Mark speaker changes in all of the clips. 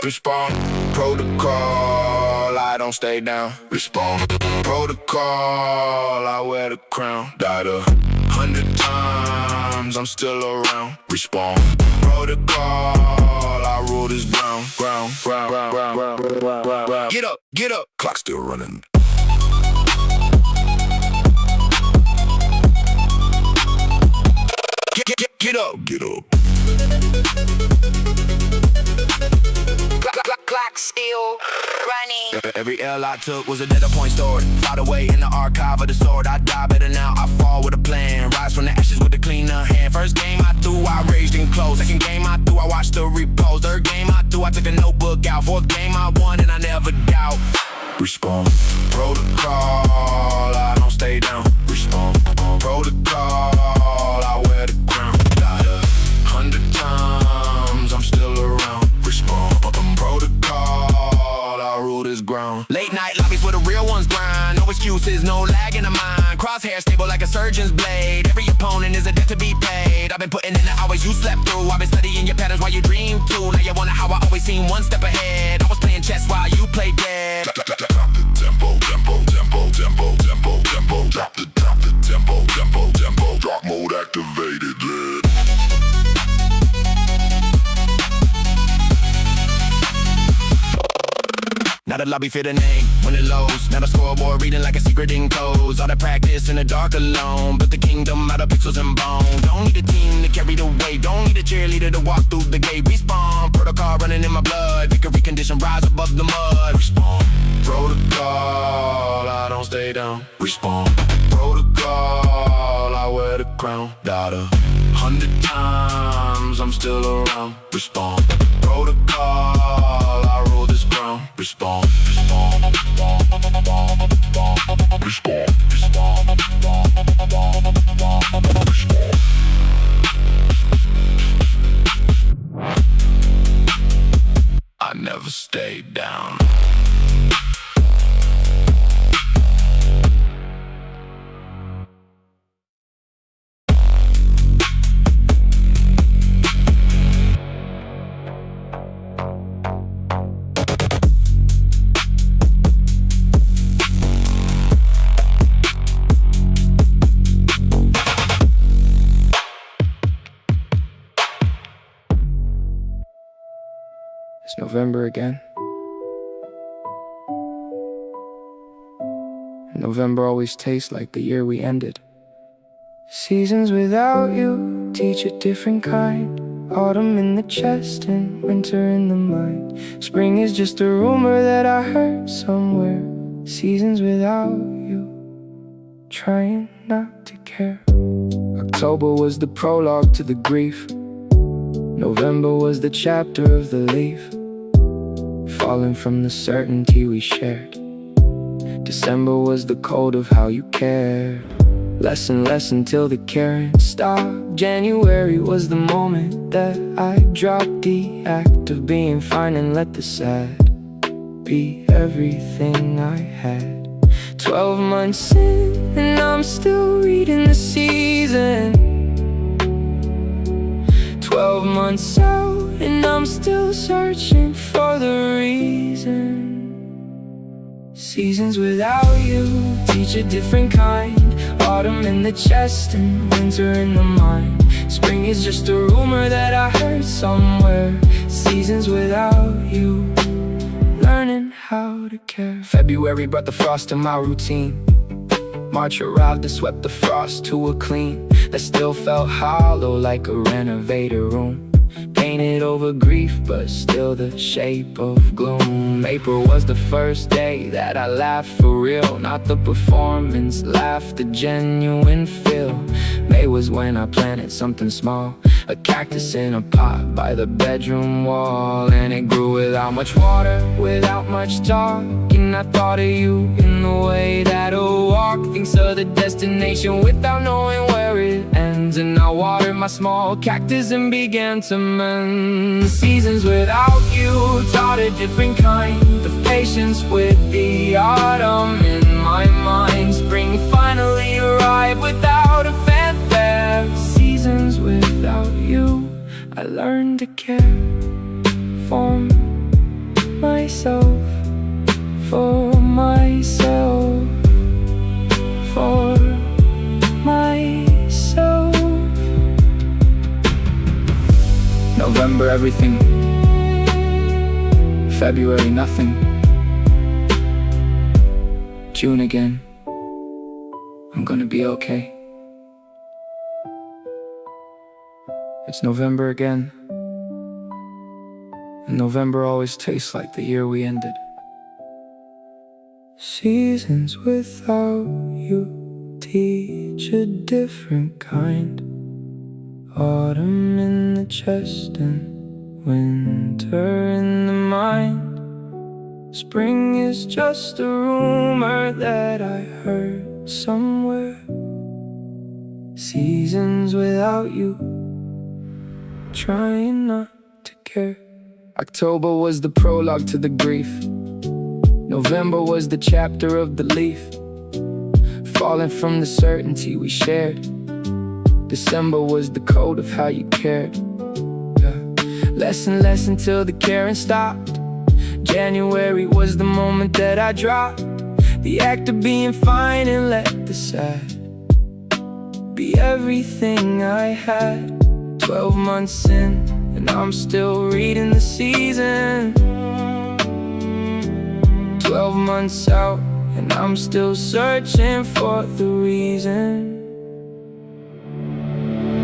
Speaker 1: Respond, protocol, I don't stay down. Respond, protocol, I wear the crown. Died 100 times, I'm still around. Respond, protocol, I rule this ground. Get up, clock still running. Get up.
Speaker 2: Clock still running.
Speaker 1: Every L I took was a data point stored. Fought away in the archive of the sword. I die better now, I fall with a plan. Rise from the ashes with a cleaner hand. First game I threw, I raged and closed. Second game I threw, I watched the repose. Third game I threw, I took a notebook out. Fourth game I won and I never doubt. Respond, protocol, I don't stay down. Respond, protocol, I wear the crown. Died 100 times, I'm still around. Respond, protocol, I rule this ground. Late night lobbies where the real ones grind. No excuses, no lag in the mind. Crosshair stable like a surgeon's blade. Every opponent is a debt to be paid. I've been putting in the hours you slept through. I've been studying your patterns while you dream too. Now you wonder how I always seem one step ahead. I was playing chess while you played dead. Drop the tempo. Drop the tempo. Drop mode activated. Now the lobby fit a name when it lows. Now the scoreboard reading like a secret in codes. All the practice in the dark alone. Built the kingdom out of pixels and bone. Don't need a team to carry the weight. Don't need a cheerleader to walk through the gate. Respawn, protocol running in my blood. Victory condition rise above the mud. Respawn, protocol, I don't stay down. Respawn, protocol, I wear the crown. Died 100 times, I'm still around. Respawn, protocol, I rule this ground. Respawn, I never stayed down.
Speaker 3: It's November again. And November always tastes like the year we ended. Seasons without you teach a different kind. Autumn in the chest and winter in the mind. Spring is just a rumor that I heard somewhere. Seasons without you, trying not to care. October was the prologue to the grief. November was the chapter of the leaf, falling from the certainty we shared. December was the code of how you cared. Less and less until the caring stopped. January was the moment that I dropped the act of being fine and let the sad be everything I had. 12 months in and I'm still reading the season. 12 months out and I'm still searching for the reason. Seasons without you teach a different kind. Autumn in the chest and winter in the mind. Spring is just a rumor that I heard somewhere. Seasons without you, learning how to care. February brought the frost to my routine. March arrived and swept the frost to a clean that still felt hollow like a renovated room. Painted over grief, but still the shape of gloom. April was the first day that I laughed for real. Not the performance, laughed the genuine feel. May was when I planted something small, a cactus in a pot by the bedroom wall. And it grew without much water, without much talk. And I thought of you in the way that a walk thinks of the destination without knowing where it ends. And I watered my small cactus and began to mend. Seasons without you taught a different kind of patience with the autumn in my mind. Spring finally arrived without a fanfare. Seasons without you, I learned to care for myself, for myself, for myself. November everything, February nothing, June again. I'm gonna be okay. It's November again, and November always tastes like the year we ended. Seasons without you teach a different kind. Autumn in the chest and winter in the mind. Spring is just a rumor that I heard somewhere. Seasons without you, trying not to care. October was the prologue to the grief. November was the chapter of the leaf, falling from the certainty we shared. December was the code of how you cared. Less and less until the caring stopped. January was the moment that I dropped the act of being fine and let the sad be everything I had. 12 months in, and I'm still reading the season. 12 months out, and I'm still searching for the reason.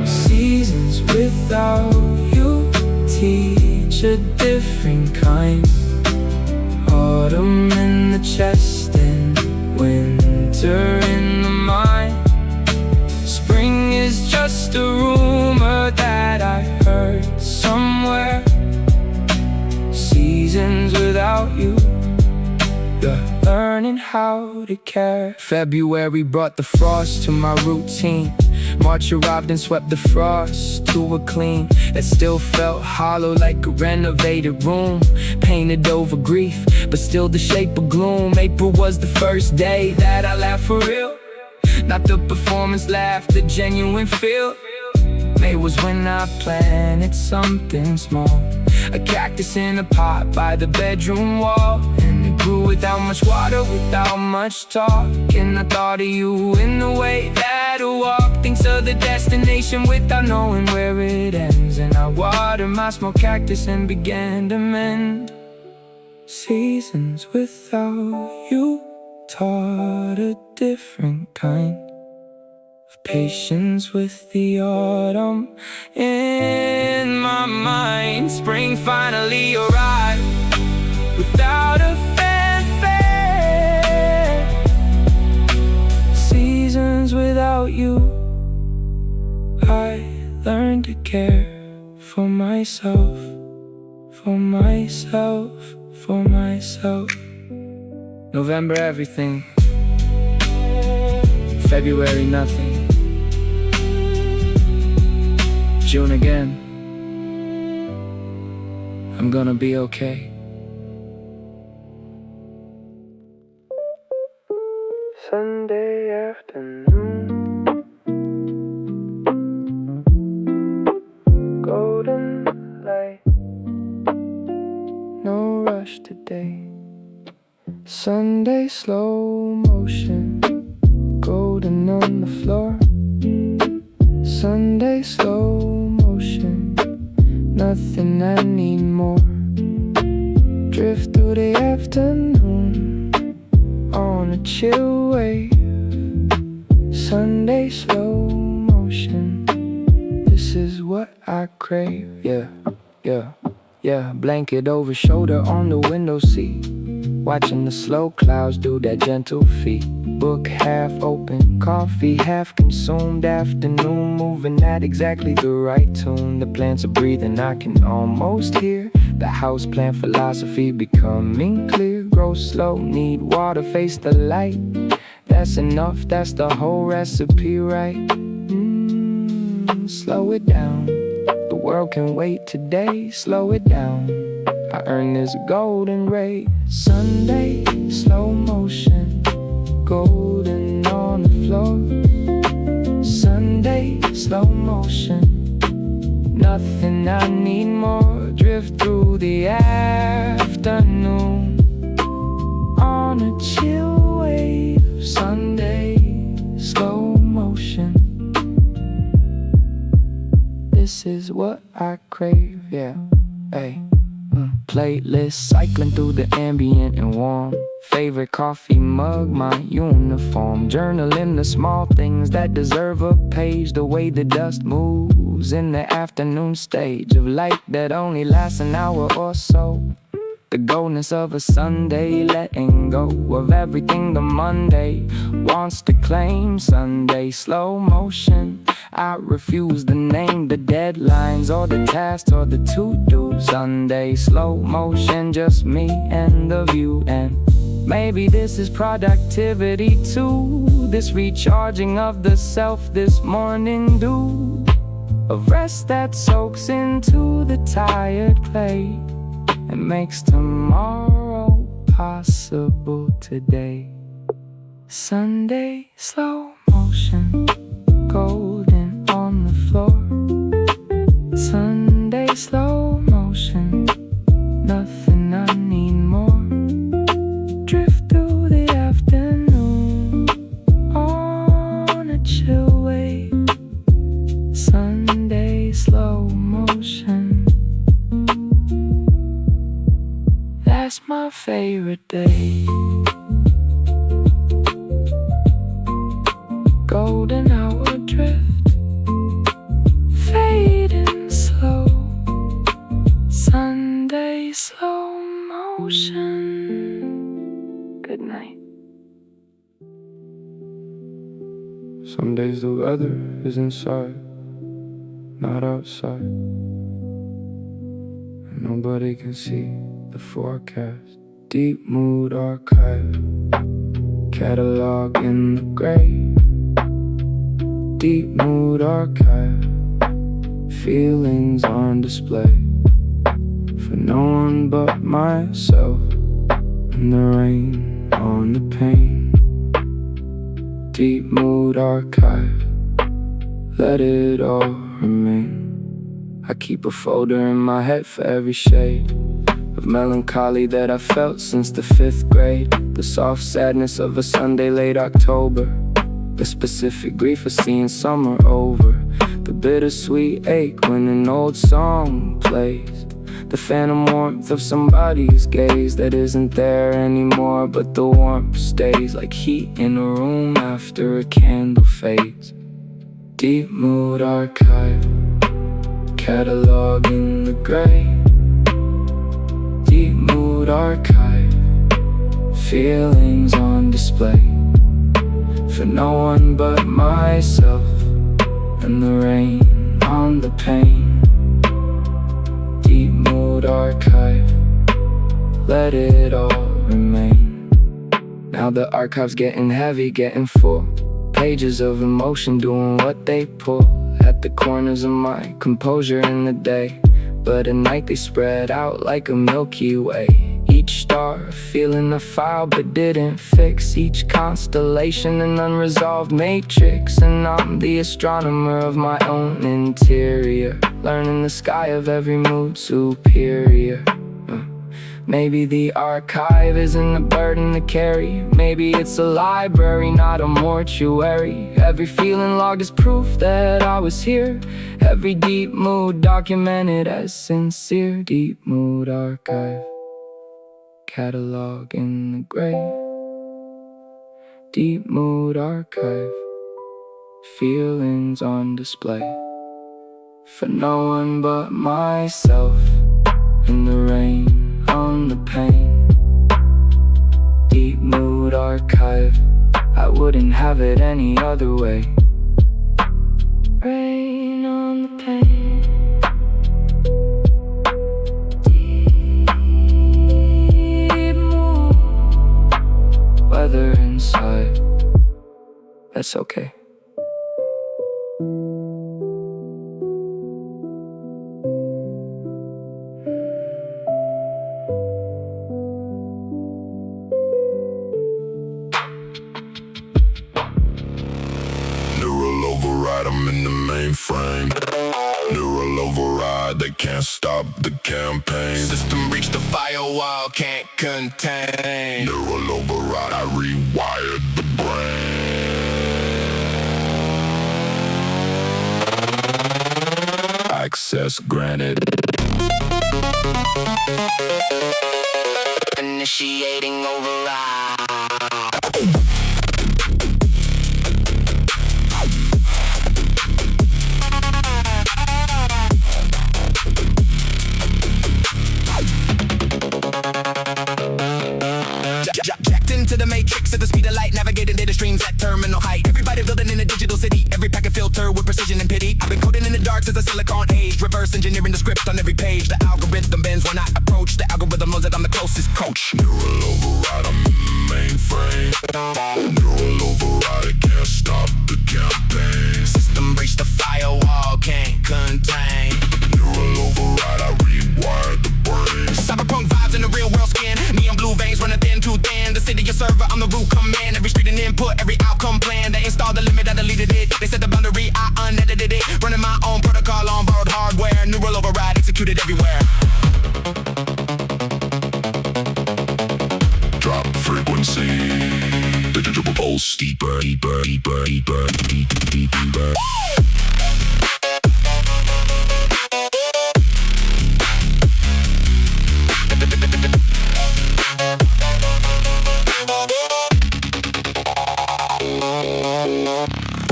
Speaker 3: Seasons without you teach a different kind. Autumn in the chest and winter in the mind. Spring is just a rumor that I heard somewhere. Seasons without you, learning how to care. February brought the frost to my routine. March arrived and swept the frost to a clean that still felt hollow like a renovated room, painted over grief, but still the shape of gloom. April was the first day that I laughed for real, not the performance laugh, the genuine feel. May was when I planted something small, a cactus in a pot by the bedroom wall, and it grew without much water, without much talk. And I thought of you in the way that I walk, thinks of the destination without knowing where it ends. And I watered my small cactus and began to mend. Seasons without you taught a different kind of patience with the autumn in my mind. Spring finally arrived without a fanfare. Seasons without you, I learned to care for myself, for myself, for myself. November everything, February nothing, June again. I'm gonna be okay. Sunday afternoon, golden light, no rush today. Sunday slow motion, golden on the floor. Sunday slow motion, nothing I need more. Drift through the afternoon on a chill wave. Sunday slow motion, this is what I crave. Yeah, yeah, yeah. Blanket over shoulder on the window seat, watching the slow clouds do their gentle feet. Book half open, coffee half consumed. Afternoon moving at exactly the right tune. The plants are breathing, I can almost hear the houseplant philosophy becoming clear. Grow slow, need water, face the light. That's enough, that's the whole recipe, right? Slow it down, the world can wait today. Slow it down, I earned this golden ray. Sunday, slow motion, golden on the floor. Sunday, slow motion, Nothing I need more. Drift through the afternoon on a chill wave. Sunday, slow motion. This is what I crave, yeah. Hey. Playlist cycling through the ambient and warm. Favorite coffee mug, my uniform. Journaling the small things that deserve a page. The way the dust moves in the afternoon stage of light that only lasts an hour or so. The goldness of a Sunday, letting go of everything the Monday wants to claim. Sunday, slow motion. I refuse to name the deadlines or the tasks or the to-do. Sunday, slow motion, just me and the view. And maybe this is productivity too. This recharging of the self, this morning dew of rest that soaks into the tired clay and makes tomorrow possible today. Sunday, slow motion, golden on the floor. Sunday, slow motion, nothing I need more. Drift through the afternoon on a chill wave. Sunday, slow motion. That's my favorite day. Golden hour drift, fading slow. Sunday, slow motion. Good night. Some days the weather is inside, not outside, and nobody can see the forecast. Deep mood archive, catalog in the grave. Deep mood archive, feelings on display for no one but myself, and the rain on the pain. Deep mood archive, let it all remain. I keep a folder in my head for every shade of melancholy that I felt since the 5th grade. The soft sadness of a Sunday late October, the specific grief of seeing summer over, the bittersweet ache when an old song plays, the phantom warmth of somebody's gaze that isn't there anymore, but the warmth stays like heat in a room after a candle fades. Deep mood archive, catalog in the grave. Deep mood archive, feelings on display for no one but myself, and the rain on the pain. Deep mood archive, let it all remain. Now the archive's getting heavy, getting full. Pages of emotion doing what they pull at the corners of my composure in the day, but at night they spread out like a Milky Way. Each star feeling the file but didn't fix. Each constellation an unresolved matrix, and I'm the astronomer of my own interior, learning the sky of every mood superior. Maybe the archive isn't a burden to carry. Maybe it's a library, not a mortuary. Every feeling logged is proof that I was here. Every deep mood documented as sincere. Deep mood archive, catalog in the grave. Deep mood archive, feelings on display for no one but myself, in the rain on the pain. Deep mood archive, I wouldn't have it any other way. Rain on the pain. Deep mood, weather inside, that's okay.
Speaker 1: I'm in the mainframe. Neural override. can't stop the campaign. System reached the firewall, can't contain. Neural override, I rewired the brain. Access granted.
Speaker 2: Initiating override.
Speaker 4: Jacked into the matrix at the speed of light, navigating data streams at terminal height. Everybody building in a digital city, every packet filtered with precision and pity. I've been coding in the dark since the silicon age, reverse engineering the script on every page. The algorithm bends when I approach, the algorithm knows that I'm the closest coach.
Speaker 1: Neural override, I'm in the mainframe. Neural override, I can't stop the campaign.
Speaker 4: System breached the firewall, can't contain.
Speaker 1: Neural override, I rewired the brain.
Speaker 4: Cyberpunk vibes in the real world skin, neon blue veins running thin to thin. The city, your server, I'm the root command. Every street and input, every outcome plan. They installed the limit, I deleted it. They set the boundary, I unedited it. Running my own protocol on borrowed hardware. Neural override executed everywhere.
Speaker 1: Drop frequency. Digital pulse deeper, deeper, deeper, deeper, deeper, deeper.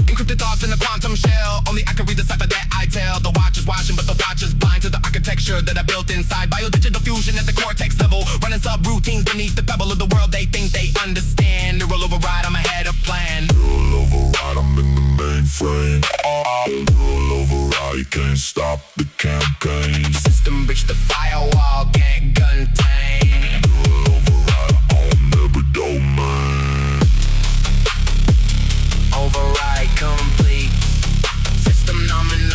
Speaker 4: Encrypted thoughts in a quantum shell. Only I can read the cipher that I tell. The watch is watching, but the watch is blind to the architecture that I built inside. Biodigital fusion at the cortex level, running subroutines beneath the pebble of the world they think they understand. Neural override, I'm ahead of plan.
Speaker 1: Neural override, I'm in the mainframe. Neural override, you can't stop the campaign.
Speaker 4: System breached the firewall, can't contain.
Speaker 1: Neural override, I own every domain.
Speaker 4: Override complete. System nominal.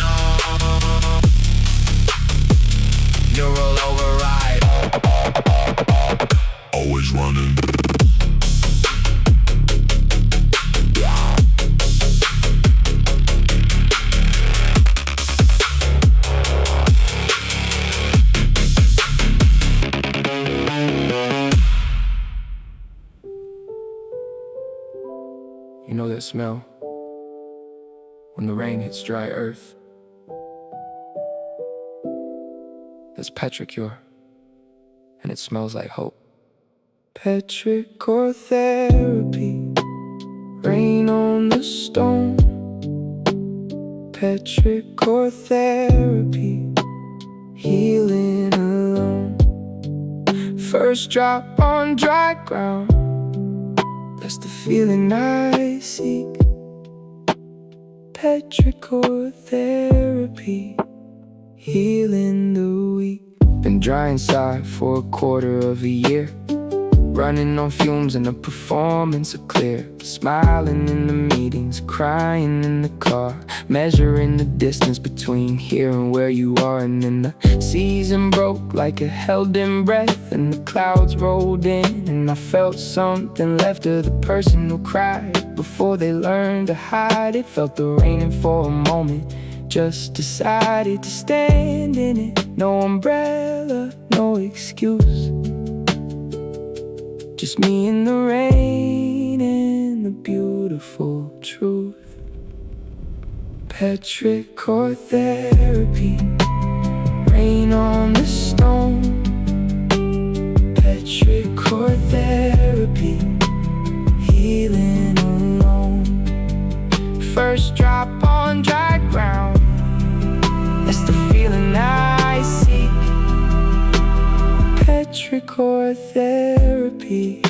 Speaker 4: Neural override.
Speaker 1: Always running.
Speaker 3: You know that smell? When the rain hits dry earth. That's petricure, and it smells like hope. Petrichor therapy, rain on the stone. Petrichor therapy, healing alone. First drop on dry ground, that's the feeling I seek. Petrichor therapy, healing the weak. Been dry inside for a quarter of a year, running on fumes and the performance are clear. Smiling in the meetings, crying in the car, measuring the distance between here and where you are. And then the season broke like a held-in breath, and the clouds rolled in, and I felt something left of the person who cried before they learned to hide it. Felt the raining for a moment, just decided to stand in it. No umbrella, no excuse, just me in the rain and the beautiful truth. Petrichor therapy, rain on the stone. Petrichor therapy, healing alone. First drop on dry ground, that's the feeling I seek. Petrichor therapy,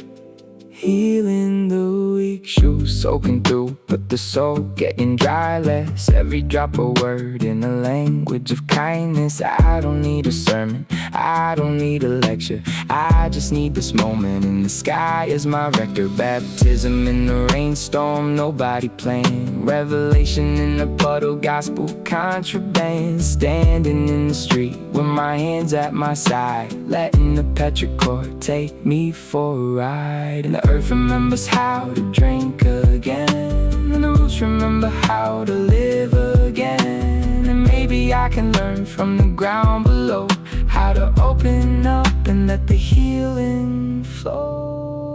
Speaker 3: healing the weak. Shoes soaking through, but the soul getting dry less. Every drop a word in the language of kindness. I don't need a sermon, I don't need a lecture, I just need this moment. In the sky is my record, baptism in the rainstorm, nobody playing. Revelation in the puddle, gospel contraband. Standing in the street with my hands at my side, letting the petrichor take me for a ride. And the earth remembers how to drink again, and the roots remember how to live again. And maybe maybe I can learn from the ground below how to open up and let the healing flow.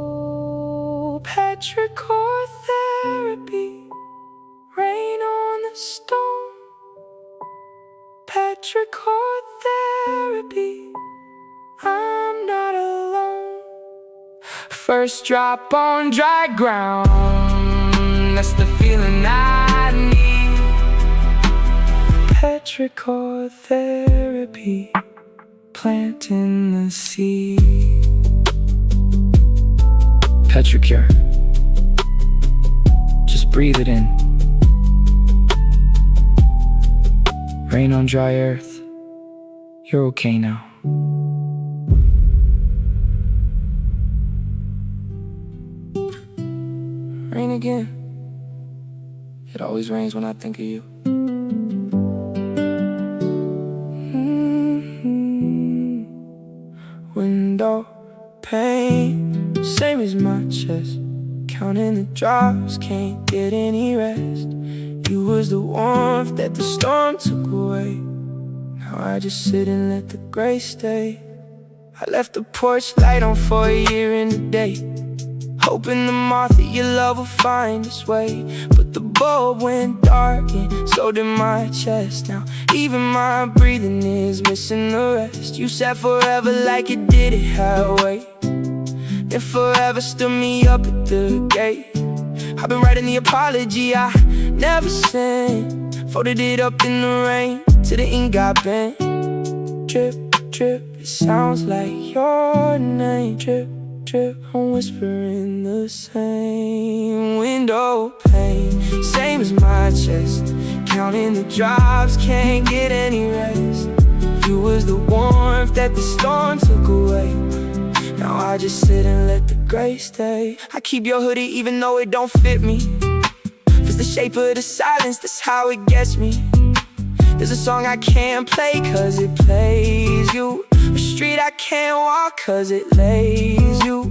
Speaker 3: Petrichor therapy, rain on the stone. Petrichor therapy, I'm not alone. First drop on dry ground, that's the feeling I need. Petrichor therapy, planting the seed. Petricure, just breathe it in. Rain on dry earth, you're okay now. Rain again, it always rains when I think of you. Window pane, same as my chest. Counting the drops, can't get any rest. You was the warmth that the storm took away. Now I just sit and let the gray stay. I left the porch light on for a year and a day, hoping the moth of your love will find its way. But the bulb went dark and so did my chest. Now even my breathing is missing the rest. You said forever like it did it halfway, then forever stood me up at the gate. I've been writing the apology I never sent, folded it up in the rain till the ink got bent. Drip, drip, it sounds like your name. Drip, drip, I'm whispering the same. Window pane, same as my chest. Counting the drops, can't get any rest. You was the warmth that the storm took away. Now I just sit and let the gray stay. I keep your hoodie even though it don't fit me. It's the shape of the silence, that's how it gets me. There's a song I can't play cause it plays you, a street I can't walk cause it lays you.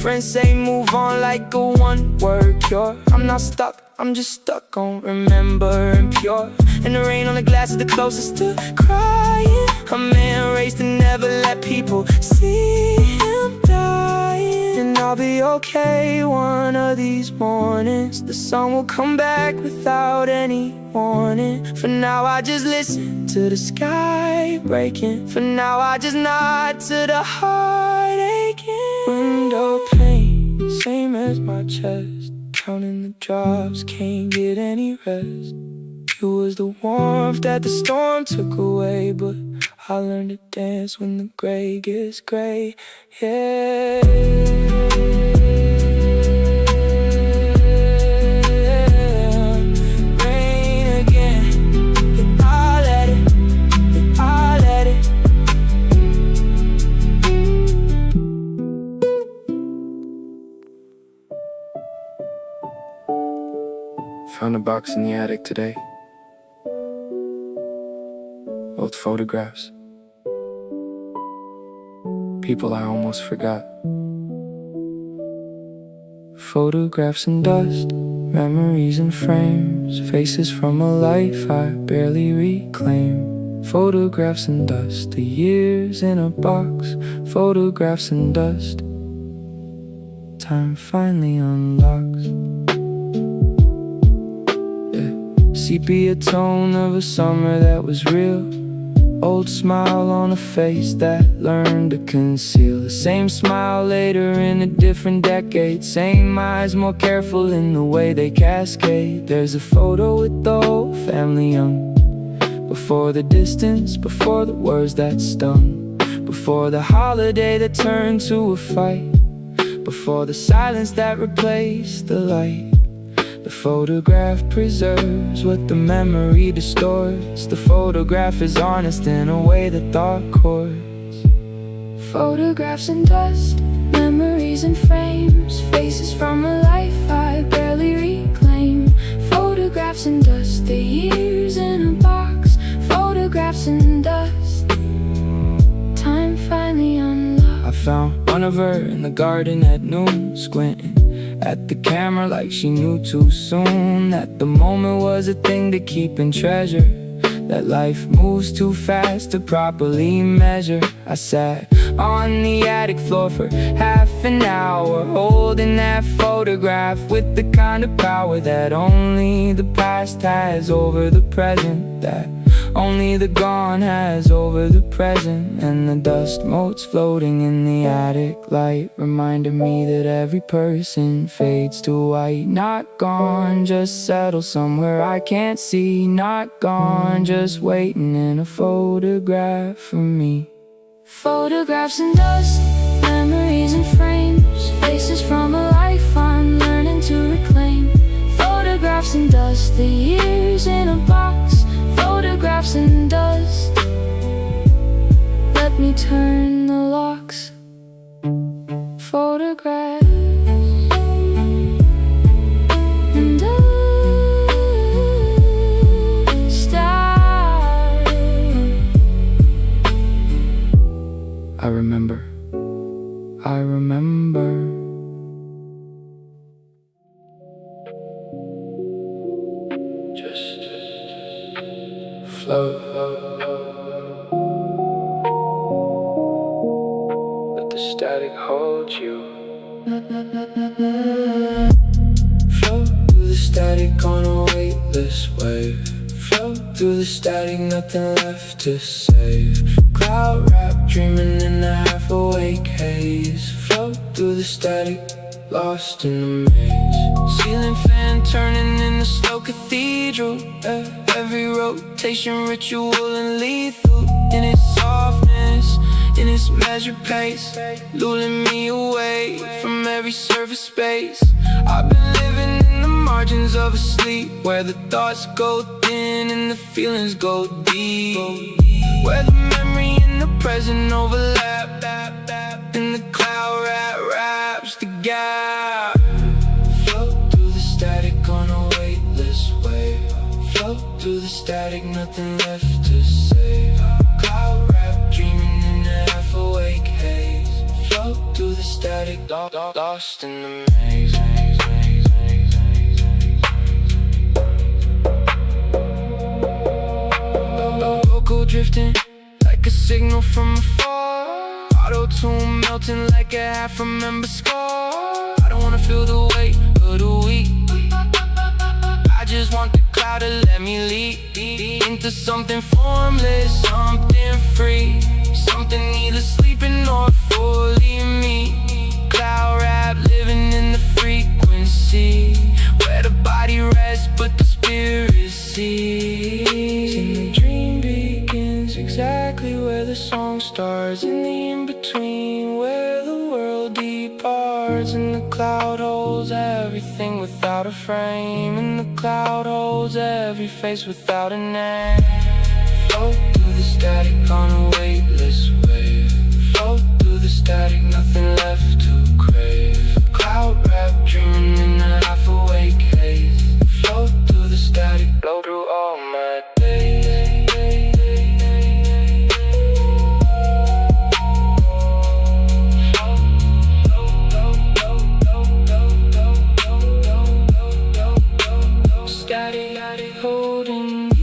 Speaker 3: Friends say move on like a one-word cure. I'm not stuck, I'm just stuck on remembering pure. And the rain on the glass is the closest to crying. A man raised to never let people see him dying. And I'll be okay one of these mornings. The sun will come back without any warning. For now I just listen to the sky breaking. For now I just nod to the heart aching. Window pane, same as my chest. Counting the drops, can't get any rest. You was the warmth that the storm took away, but I learned to dance when the gray gets gray, yeah. Rain again, and I'll let it, and I'll let it. Found a box in the attic today. Old photographs, people I almost forgot. Photographs and dust, memories and frames, faces from a life I barely reclaim. Photographs and dust, the years in a box. Photographs and dust, time finally unlocks. Sepia tone of a summer that was real. Old smile on a face that learned to conceal. The same smile later in a different decade. Same eyes, more careful in the way they cascade. There's a photo with the whole family young. Before the distance, before the words that stung. Before the holiday that turned to a fight. Before the silence that replaced the light. The photograph preserves what the memory distorts. The photograph is honest in a way that thought courts. Photographs and dust, memories and frames, faces from a life I barely reclaim. Photographs and dust, the years in a box. Photographs and dust, time finally unlocked. I found one of her in the garden at noon, squinting at the camera like she knew too soon that the moment was a thing to keep and treasure. that life moves too fast to properly measure. I sat on the attic floor for half an hour, holding that photograph with the kind of power that only the past has over the present, that only the gone has over the present. And the dust motes floating in the attic light reminded me that every person fades to white. Not gone, just settle somewhere I can't see. Not gone, just waiting in a photograph for me. Photographs and dust, memories and frames, faces from a life I'm learning to reclaim. Photographs and dust, the years in a box. Photographs and dust, let me turn the locks. Photographs and dust, I remember. Just float. Let the static hold you. Float through the static on a weightless wave. Float through the static, nothing left to save. Cloud wrap, dreaming in the half-awake haze. Float through the static, lost in the maze. Ceiling fan turning in the slow cathedral. Every rotation ritual and lethal. In its softness, in its measured pace, luring me away from every surface space. I've been living in the margins of a sleep, where the thoughts go thin and the feelings go deep, where the memory and the present overlap, and the cloud wraps the gap. Float through the static on a weightless wave. Float through the static, nothing left to save. Cloud wrap, dreaming in the half-awake haze. Float through the static, lost in the maze. Vocal drifting like a signal from afar. Auto-tune melting like a half-remember scar. I don't wanna feel the weight of the week. I just want the cloud to let me lead into something formless, something free, something neither sleeping nor fully me. Cloud wrap, living in the frequency, where the body rests but the spirit sees. And the dream begins exactly where the song starts, in the in-between where the world departs. And the cloud holds everything without a frame, and the cloud holds every face without a name. Float through the static on a weightless wave. Float through the static, nothing left to crave. Cloud wrap, dreaming in a half-awake haze. Float through the static, blow through all my days. Static holding me.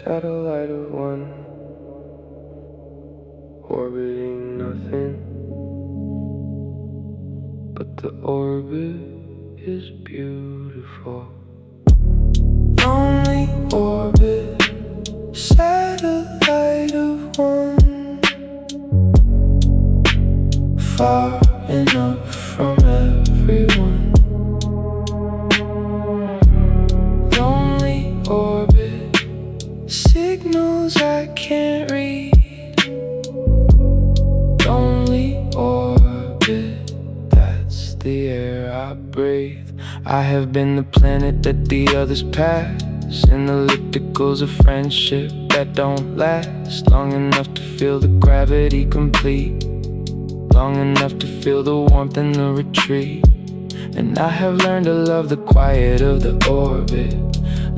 Speaker 3: Satellite of one, orbiting nothing, but the orbit is beautiful. Lonely orbit, satellite of one, far enough from everyone. Lonely orbit, signals I can't read. Lonely orbit, that's the air I breathe. I have been the planet that the others pass, years in ellipticals of friendship that don't last long enough to feel the gravity complete, long enough to feel the warmth in the retreat. And I have learned to love the quiet of the orbit,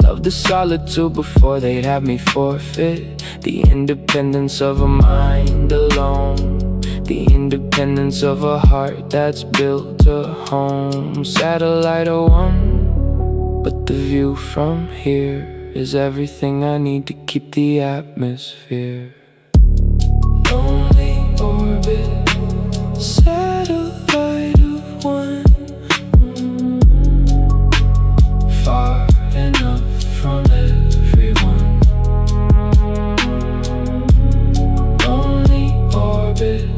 Speaker 3: love the solitude before they'd have me forfeit the independence of a mind alone, the independence of a heart that's built a home. Satellite of one, but the view from here is everything I need to keep the atmosphere. Lonely orbit, satellite of one, far enough from everyone. Lonely orbit,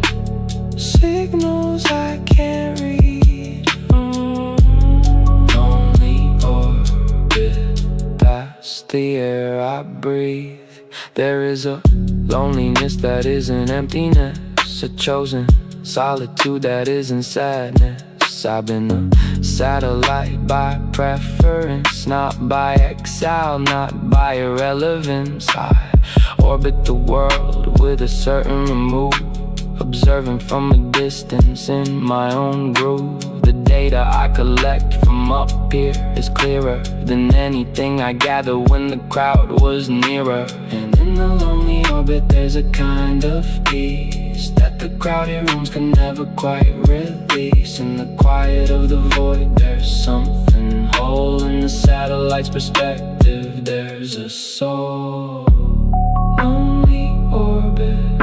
Speaker 3: signals I can't read. Lonely orbit, that's the air I breathe. There is a loneliness that isn't emptiness, a chosen solitude that isn't sadness. I've been a satellite by preference, not by exile, not by irrelevance. I orbit the world with a certain remove, observing from a distance in my own groove. The data I collect from up here is clearer than anything I gather when the crowd was nearer. And in the lonely orbit there's a kind of peace that the crowded rooms can never quite release. In the quiet of the void there's something whole. In the satellite's perspective there's a soul. Lonely orbit,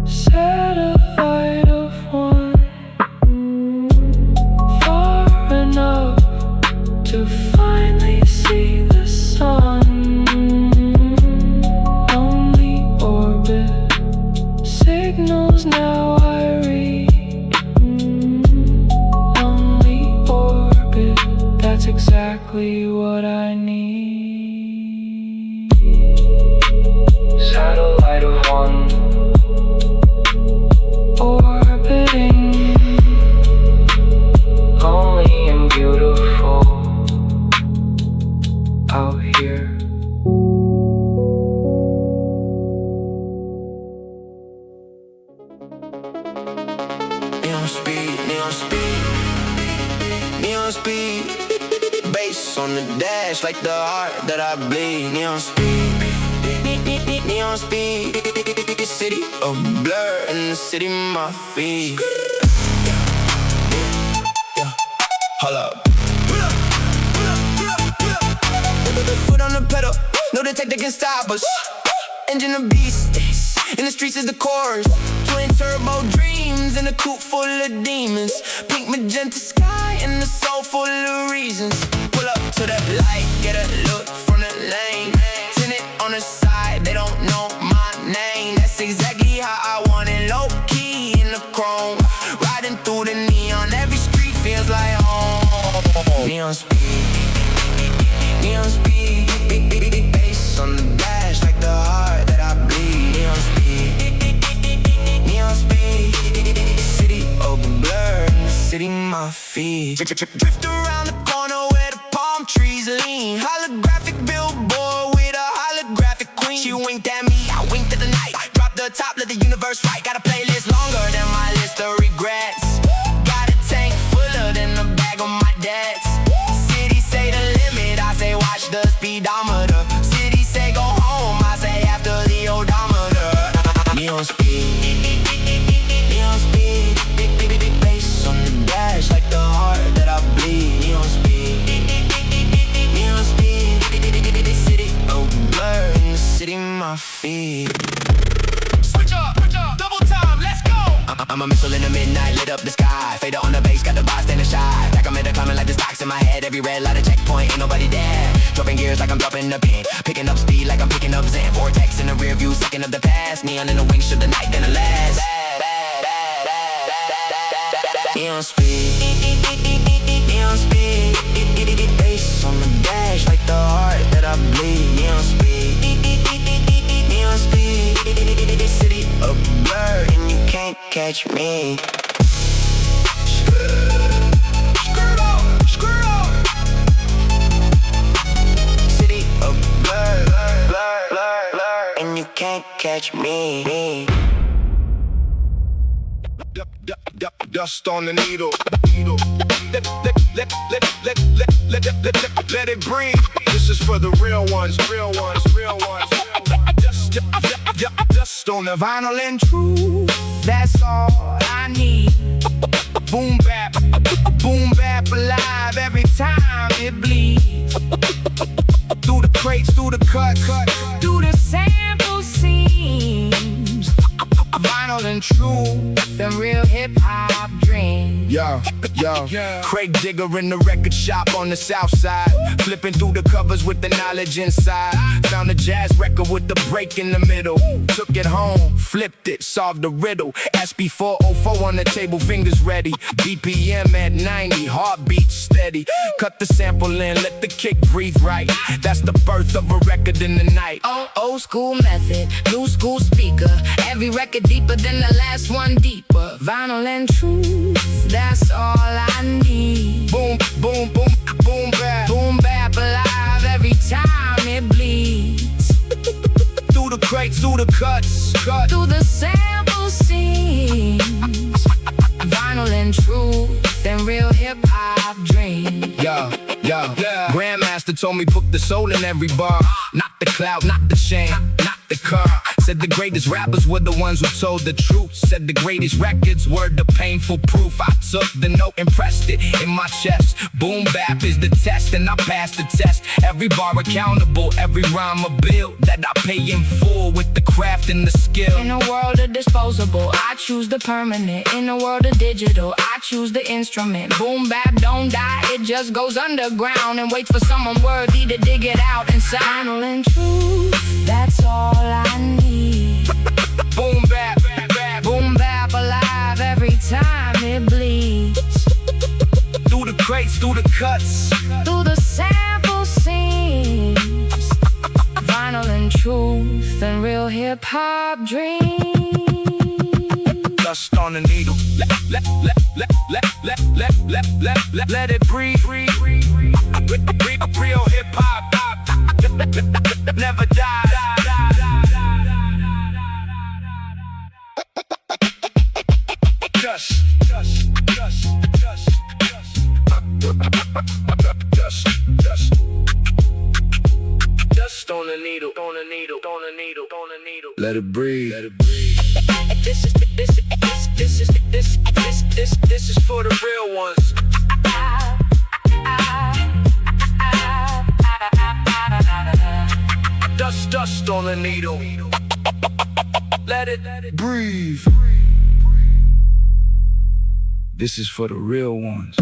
Speaker 3: satellite of one, far enough to finally see the sun. Lonely orbit, signals now I read. Lonely orbit, that's exactly what I need. Satellite of one, orbiting, lonely and beautiful out here.
Speaker 4: Neon speed, neon speed, neon speed. Bass on the dash like the heart that I bleed. Neon speed, neon speed. City of blur and the city my feet. Hold up. Foot on the pedal, no detector can stop us. Engine a beast, in the streets is the chorus. Twin turbo dreams in a coupe full of demons. Pink magenta sky and the soul full of reasons. Pull up to that light, get a look from the lane. Tinted on the side, they don't know my name. That's exactly how I want it, low key in the chrome. Riding through the neon, every street feels like home. Neon speed, neon speed. Big bass on the dash like the heart that I bleed. Neon speed, neon speed. City of blur, city my feet. Drift around the corner where the palm trees lean. Holographic billboard with a holographic queen. She winked at me, I winked at the night. Drop the top, let the universe write. Got a playlist longer than my list of regrets. Got a tank fuller than the bag of my debts. City say the limit, I say watch the speedometer. City say go home, I say after the odometer. Neon speed, neon speed. Big bass on the dash like the heart that I bleed. Neon speed, neon speed. City of blur in the city my feet. Switch up, double time, let's go. I'm a missile in the midnight, lit up the sky. Fader on the bass, got the bystander shy. Like I'm in the climbing like the stocks in my head. Every red light a checkpoint, ain't nobody there. Dropping gears like I'm dropping the pin. Picking up speed like I'm picking up Zen. Vortex in the rear view, sucking up the past. Neon in the wings, should the night then the last. Neon speed, neon speed. Bass on the dash like the heart that I bleed. Neon speed, neon speed. City of blur and you can't catch me. City of
Speaker 2: catch me.
Speaker 1: Dust on the needle. Let it breathe. This is for the real ones. Dust on the vinyl and true. That's all I need. Boom bap alive every time it bleeds. Through the crates, through the cut, through the sample seams. Vinyl and true, them real hip-hop dreams. Yo, Craig Digger in the record shop on the south side, flipping through the covers with the knowledge inside. Found a jazz record with the break in the middle. Took it home, flipped it, solved the riddle. SB404 on the table, fingers ready. BPM at 90, heartbeat steady. Cut the sample in, let the kick breathe right. That's the birth of a record in the night.
Speaker 3: Old school method, new school speaker. Every record deeper than the last one deeper. Vinyl and truth, that's all I need.
Speaker 1: Boom bap
Speaker 3: Alive every time it bleeds.
Speaker 1: through the crates, through the cuts,
Speaker 3: Through the sample seams. Vinyl and truth, them real hip-hop dreams.
Speaker 1: Yo, Grandmaster told me put the soul in every bar. Not the clout, not the chain, not the car. Said the greatest rappers were the ones who told the truth. Said the greatest records were the painful proof. I took the note and pressed it in my chest. Boom bap is the test and I passed the test. Every bar accountable, every rhyme a bill that I pay in full with the craft and the skill.
Speaker 3: In a world of disposable, I choose the permanent. In a world of digital, I choose the instrument. Boom bap don't die, it just goes underground and waits for someone worthy to dig it out inside. Vinyl and truth, that's all I need.
Speaker 1: Boom bap
Speaker 3: Alive every time it bleeds.
Speaker 1: through the crates, through the cuts,
Speaker 3: Through the sample seams. Vinyl and truth and real hip-hop dreams.
Speaker 1: dust on the needle. Let it breathe. Real hip hop, never die. Dust on the needle, Let it breathe. This is for the real ones. Dust on the needle. Let it breathe. This is for the real ones.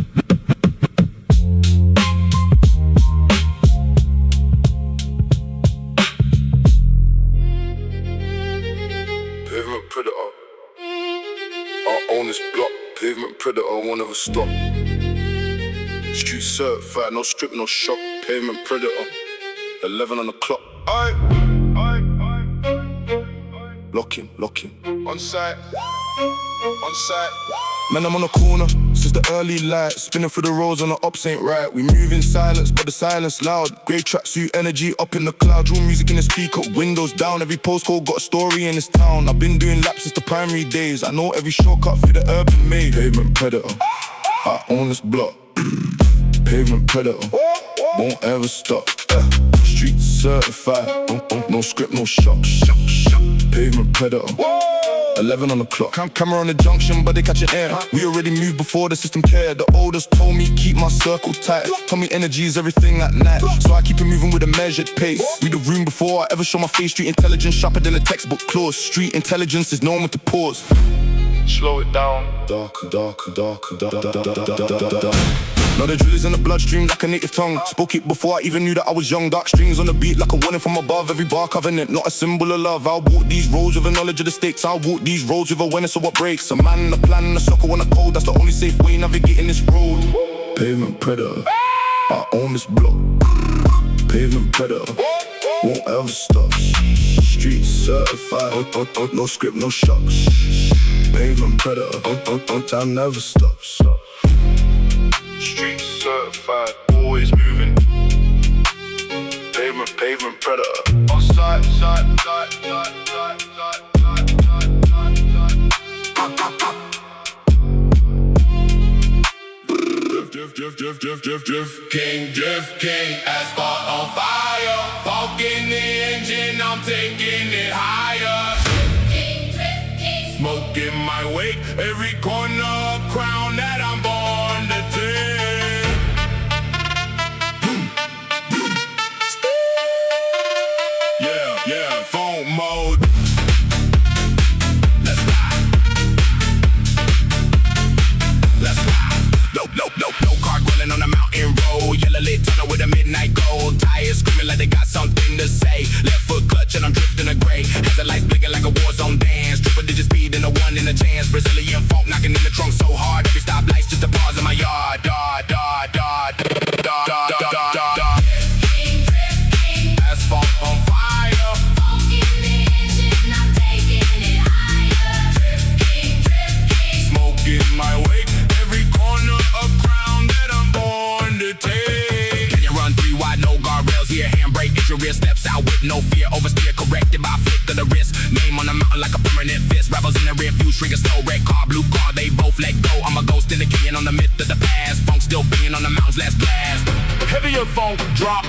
Speaker 1: Pavement Predator. I own this block. Pavement Predator won't ever stop. Street certified, no strip, no shock. Pavement Predator. 11 on the clock. Aye. Lock in. On site. Man, I'm on the corner since the early light. Spinning through the roads on the ops ain't right. We move in silence, but the silence loud. Grey tracksuit energy up in the cloud. Draw music in the speaker, windows down. Every postcode got a story in this town. I've been doing laps since the primary days. I know every shortcut through the urban maze. Pavement Predator, I own this block. Pavement Predator, won't ever stop. Street certified, no script, no shock. Pavement Predator. 11 on the clock. Camera on the junction, but they catching air. We already moved before the system cared. The oldest told me keep my circle tight. Told me energy is everything at night, so I keep it moving with a measured pace. Read the room before I ever show my face. Street intelligence sharper than a textbook clause. Street intelligence is knowing when to pause. Slow it down. Dark. Now the drill is in the bloodstream like a native tongue. Spoke it before I even knew that I was young. Dark strings on the beat like a warning from above. Every bar covenant, not a symbol of love. I'll walk these roads with a knowledge of the stakes. I'll walk these roads with awareness of what breaks. A man, a plan, and a sucker on a code. That's the only safe way navigating this road. Pavement Predator, I own this block. Pavement Predator, won't ever stop. Street certified, no script, no shocks. Pavement Predator, time never stops. Street certified, always moving. Pavement Predator. On side. Smoke in my wake, every corner a crown that I'm born to take. Yeah, phone mode. Let's ride. Let's ride. No car grilling on the mountain road. Yellow lit tunnel with a midnight gold. Tires screaming like they got something to say. Left foot clutch and I'm drifting a gray. Has the lights blinking like a war zone dance. Triple digit speed and a one in a chance. Brazilian funk knocking in the trunk so hard. Every stoplights just a pause in my yard. Asphalt on fire.
Speaker 5: Phonk in the engine, I'm taking it higher. Drifting.
Speaker 1: Smoke in my wake, every corner a crown that I'm born to take. Can you run 3 wide, no guardrails here? Handbrake, get your rear steps out with no fear. Oversteer, corrected by a flick of the wrist. Name on the mountain like a permanent fist. Rebels in the rear view, shrink a snow red car, blue car, they both let go. I'm a ghost in the canyon on the myth of the past. Phonk still being on the mountain's last blast. Heavier phone, drop.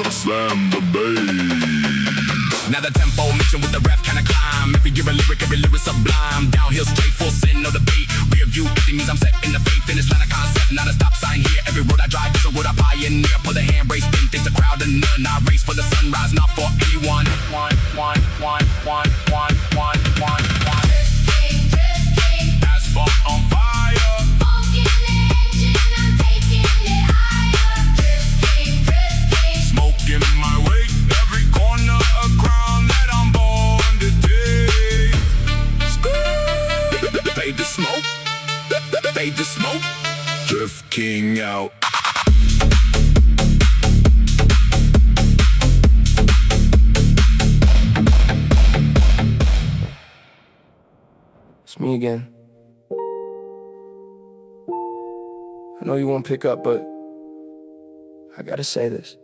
Speaker 1: Slam the bass. Now the tempo mission with the ref kinda climb. Every gear a lyric, every lyric sublime. Downhill straight, full sin, no debate. Rear view, empty means I'm set in the fate. Finish line a concept, not a stop sign here. Every road I drive is a road I pioneer. Pull the handbrake, spin, think the crowd and none. I race for the sunrise, not for anyone.
Speaker 5: Drifting.
Speaker 1: Asphalt on fire.
Speaker 5: Phonk in the engine, I'm taking it higher. Drifting.
Speaker 1: Smoke in my wake, every corner a crown that I'm born to take. Fade the smoke, fade the smoke. Drift King out.
Speaker 3: It's me again. I know you won't pick up, but I gotta say this.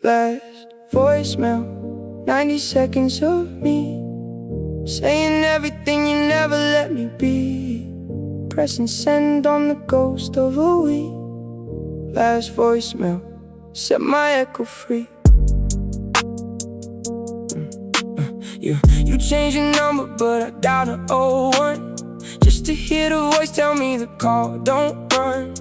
Speaker 3: Last voicemail, 90 seconds of me saying everything you never let me be. Pressing send on the ghost of a week. Last voicemail, set my echo free. You changed your number, but I dialed a 01 just to hear the voice tell me the call don't run.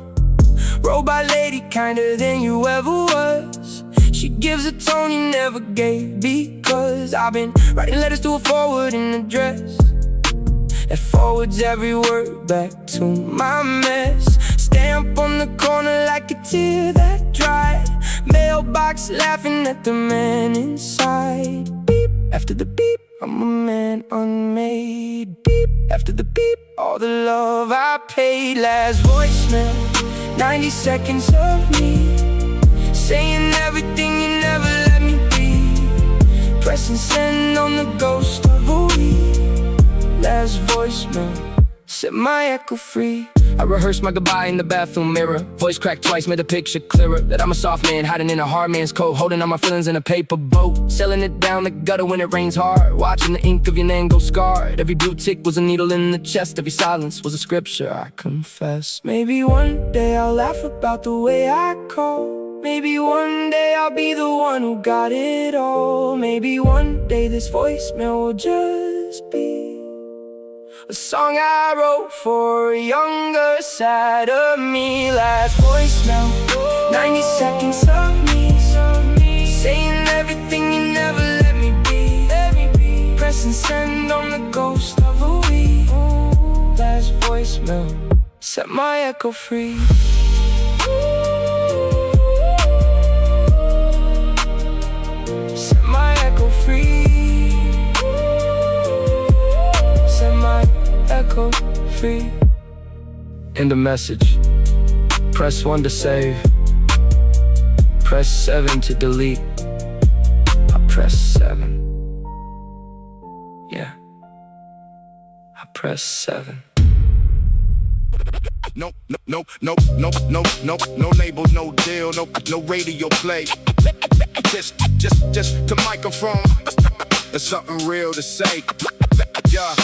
Speaker 3: Robot lady, kinder than you ever was. She gives a tone you never gave, because I've been writing letters to a forwarding address that forwards every word back to my mess. Stamp on the corner like a tear that dried. Mailbox laughing at the man inside. Beep after the beep, I'm a man unmade. Beep after the beep, all the love I paid. Last voicemail, 90 seconds of me saying everything you never let me be. Pressing send on the ghost of a week. Last voicemail, set my echo free. I rehearsed my goodbye in the bathroom mirror. Voice cracked twice, made the picture clearer. That I'm a soft man, hiding in a hard man's coat. Holding all my feelings in a paper boat. Sailing it down the gutter when it rains hard. Watching the ink of your name go scarred. Every blue tick was a needle in the chest. Every silence was a scripture, I confess. Maybe one day I'll laugh about the way I call. Maybe one day I'll be the one who got it all. Maybe one day this voicemail will just be a song I wrote for a younger side of me. Last voicemail, 90 seconds of me saying everything you never let me be. Pressing send on the ghost of a week. Last voicemail, set my echo free. Set my echo free. Set my echo free. End of message. Press 1 to save. Press 7 to delete. I press 7. Yeah, I press 7.
Speaker 1: No label, no deal, no radio play. Just a microphone. There's something real to say.
Speaker 4: Yeah.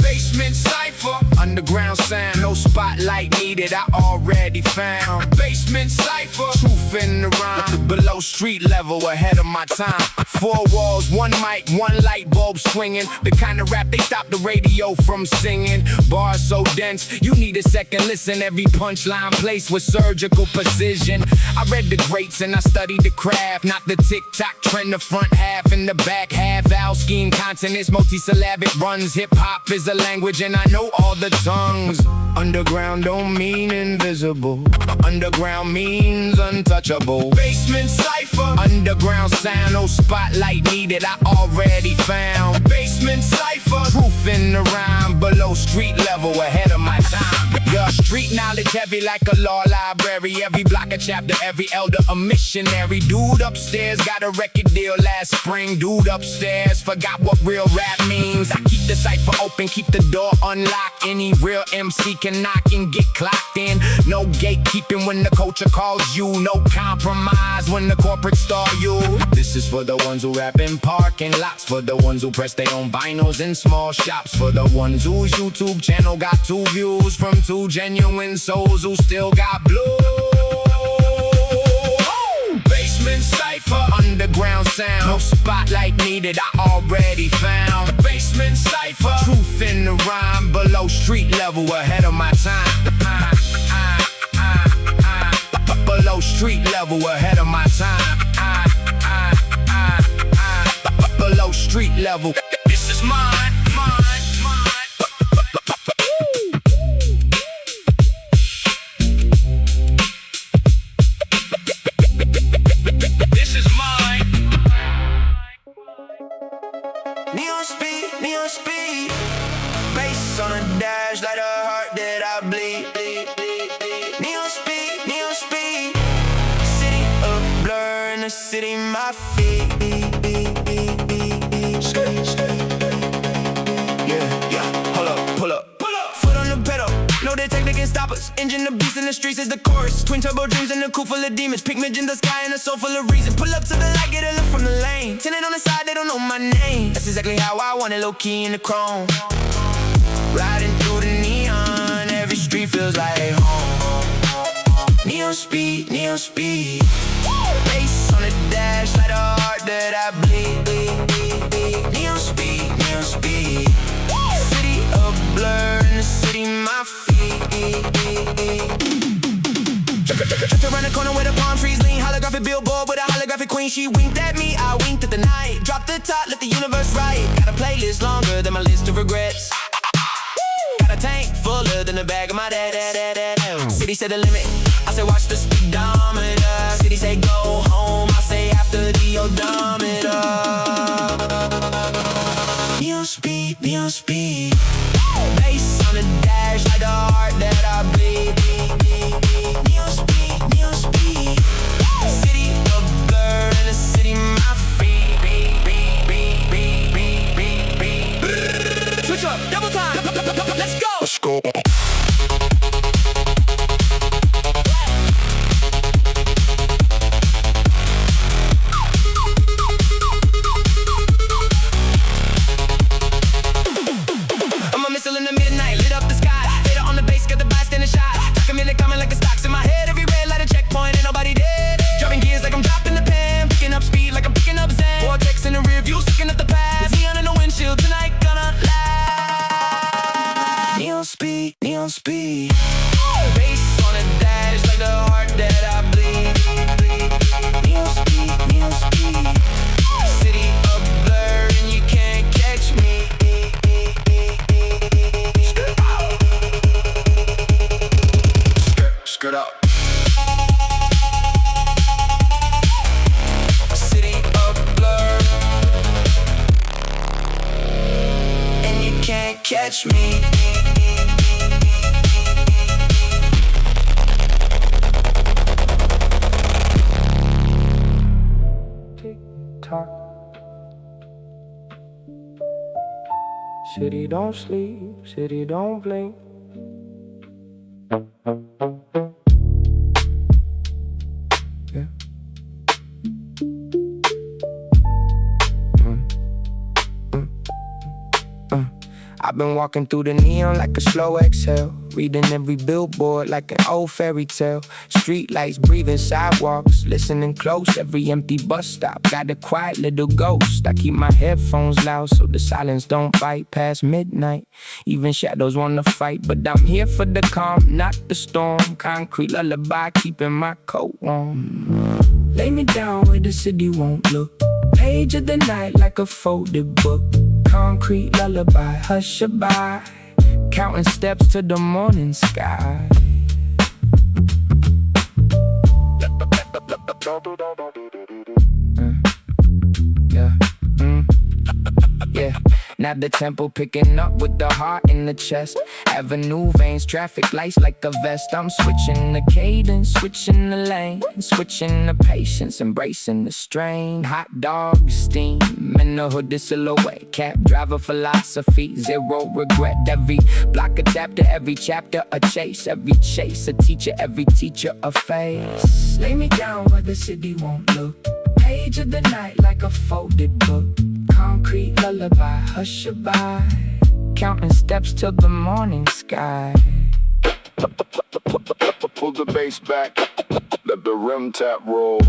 Speaker 4: Basement Cipher, underground sound, no spotlight needed, I already found. Basement Cipher, truth in the rhyme, below street level, ahead of my time. 4 walls, 1 mic, 1 light bulb swinging, the kind of rap they stop the radio from singing. Bars so dense, you need a second listen, every punchline placed with surgical precision. I read the greats and I studied the craft, not the tick-tock trend, the front half and the back half. Vowel scheme, consonants, multisyllabic runs, hip-hop is a language and I know all the tongues. Underground don't mean invisible, underground means untouchable. Basement Cipher, underground sound, no spotlight needed, I already found. Basement Cipher, truth in the rhyme, below street level, ahead of my time. Yeah, street knowledge heavy like a law library, every block a chapter, every elder a missionary. Dude upstairs got a record deal last spring, dude upstairs forgot what real rap means. I keep the cipher open, keep the door unlocked, any real MC can knock and get clocked in. No gatekeeping when the culture calls you, no compromise when the corporate stall you. This is for the ones who rap in parking lots, for the ones who press their own vinyls in small shops, for the ones whose YouTube channel got 2 views from 2 genuine souls who still got blue. Basement Cipher, underground sound, no spotlight needed, I already found. Basement Cipher, truth in the rhyme, below street level, ahead of my time. Below street level, ahead of my time. Below street level, this is mine, mine, mine. This is mine. Neon speed, bass on a dash like a heart that I bleed. Neon speed, city a blur in the city, my feet. Yeah, hold up, pull up. Foot on the pedal, no detector can stop us. Engine the beast in the streets is the chorus. Twin turbo dreams in the coupe full of demons. Pigment in the sky and a soul full of reason. Pull up to the light, get a look from the lane. Tenant on the side, they don't know my name. That's exactly how I want it, low key in the chrome. Riding through the neon, every street feels like home. Neon speed, bass on the dash like a heart that I bleed. Neon speed, city a blur in the city, my feet. Tripped around the corner where the palm trees lean, holographic billboard with a holographic queen. She winked at me, I winked at the night. Dropped the top, let the universe write. Got a playlist longer than my list of regrets. Got a tank fuller than the bag of my dad. City said the limit, I said watch the speedometer. City say go home, I say after the odometer. Neon speed, bass on the dash like the heart that I bleed. Neon speed, city a blur in the city, my feet. Switch up, double time, let's go. Let's go. I'm a missile in the midnight, lit up the sky. Fader on the bass, got the bystander shot. Talk a minute, coming like the stocks in my head. Every red light a checkpoint, ain't nobody dead. Dropping gears like I'm dropping the pen. Picking up speed like I'm picking up Zen. Vortex in the rear view, sticking up the past. Neon in the windshield, tonight gonna last. Neon speed, bass on the dash like the heart that I bleed. Neon speed, city a blur and you can't catch me. Skirt up. City a blur and you can't catch me.
Speaker 3: Tick tock. City don't sleep, city don't blink. Yeah. I've been walking through the neon like a slow exhale, reading every billboard like an old fairy tale. Street lights, breathing sidewalks, listening close, every empty bus stop got a quiet little ghost. I keep my headphones loud so the silence don't bite past midnight. Even shadows wanna fight, but I'm here for the calm, not the storm. Concrete lullaby, keeping my coat warm. Lay me down where the city won't look, page of the night like a folded book. Concrete lullaby, hush a bye, counting steps to the morning sky. Yeah. Now the tempo picking up with the heart in the chest. Avenue veins, traffic lights like a vest. I'm switching the cadence, switching the lane, switching the patience, embracing the strain. Hot dog steam in the hood, the silhouette. Cab driver philosophy, zero regret. Every block a chapter, every chapter a chase. Every chase a teacher, every teacher a face. Lay me down where the city won't look, page of the night like a folded book. Concrete lullaby, hush a bye, counting steps till the morning sky.
Speaker 1: Pull the bass back, let the rim tap roll.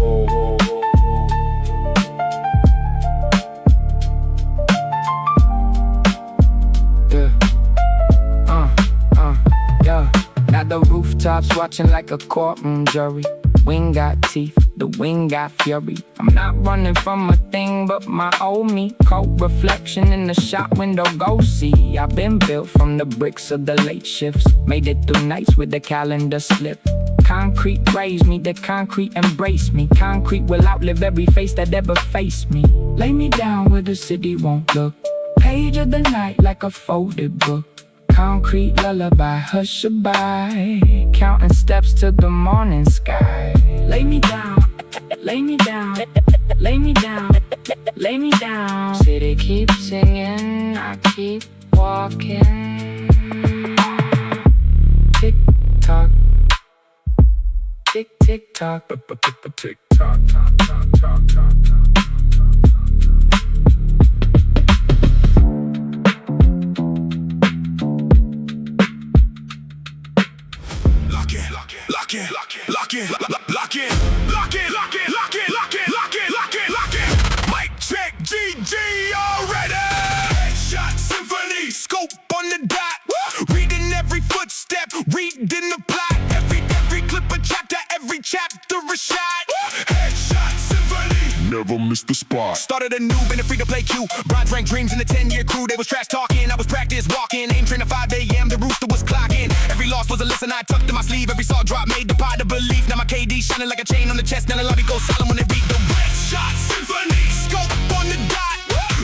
Speaker 3: Yeah. Now the rooftops watching like a courtroom jury. Wing got teeth, the wing got fury. I'm not running from a thing but my old me. Cold reflection in the shop window, go see. I've been built from the bricks of the late shifts. Made it through nights with the calendar slip. Concrete raised me, the concrete embraced me. Concrete will outlive every face that ever faced me. Lay me down where the city won't look, page of the night like a folded book. Concrete lullaby, hush a bye, counting steps to the morning sky. Lay me down, lay me down, lay me down, lay me down. City keeps singing, I keep walking. Tick tock, tick tick tock, tick tock, tock tock tock tock.
Speaker 4: Lock in, lock in, lock in, lock in, lock in, lock in, lock in, lock in, lock in, lock in. Mic check, GG already. Headshot Symphony, scope on the dot. Reading every footstep, reading the plot. Every clip a chapter, every chapter a shot. Headshot Symphony,
Speaker 1: Never miss the spot.
Speaker 4: started a noob in a free-to-play queue. Bronze rank dreams in the 10-year crew. They was trash talking, I was practice walking. Aim train at 5 a.m., the rooster was clocking. Every loss was a lesson I tucked in my sleeve. Every saw drop made the pot of belief. Now my KD shining like a chain on the chest. Now the lobby goes silent when they beat the Headshot Symphony. Scope on the dot.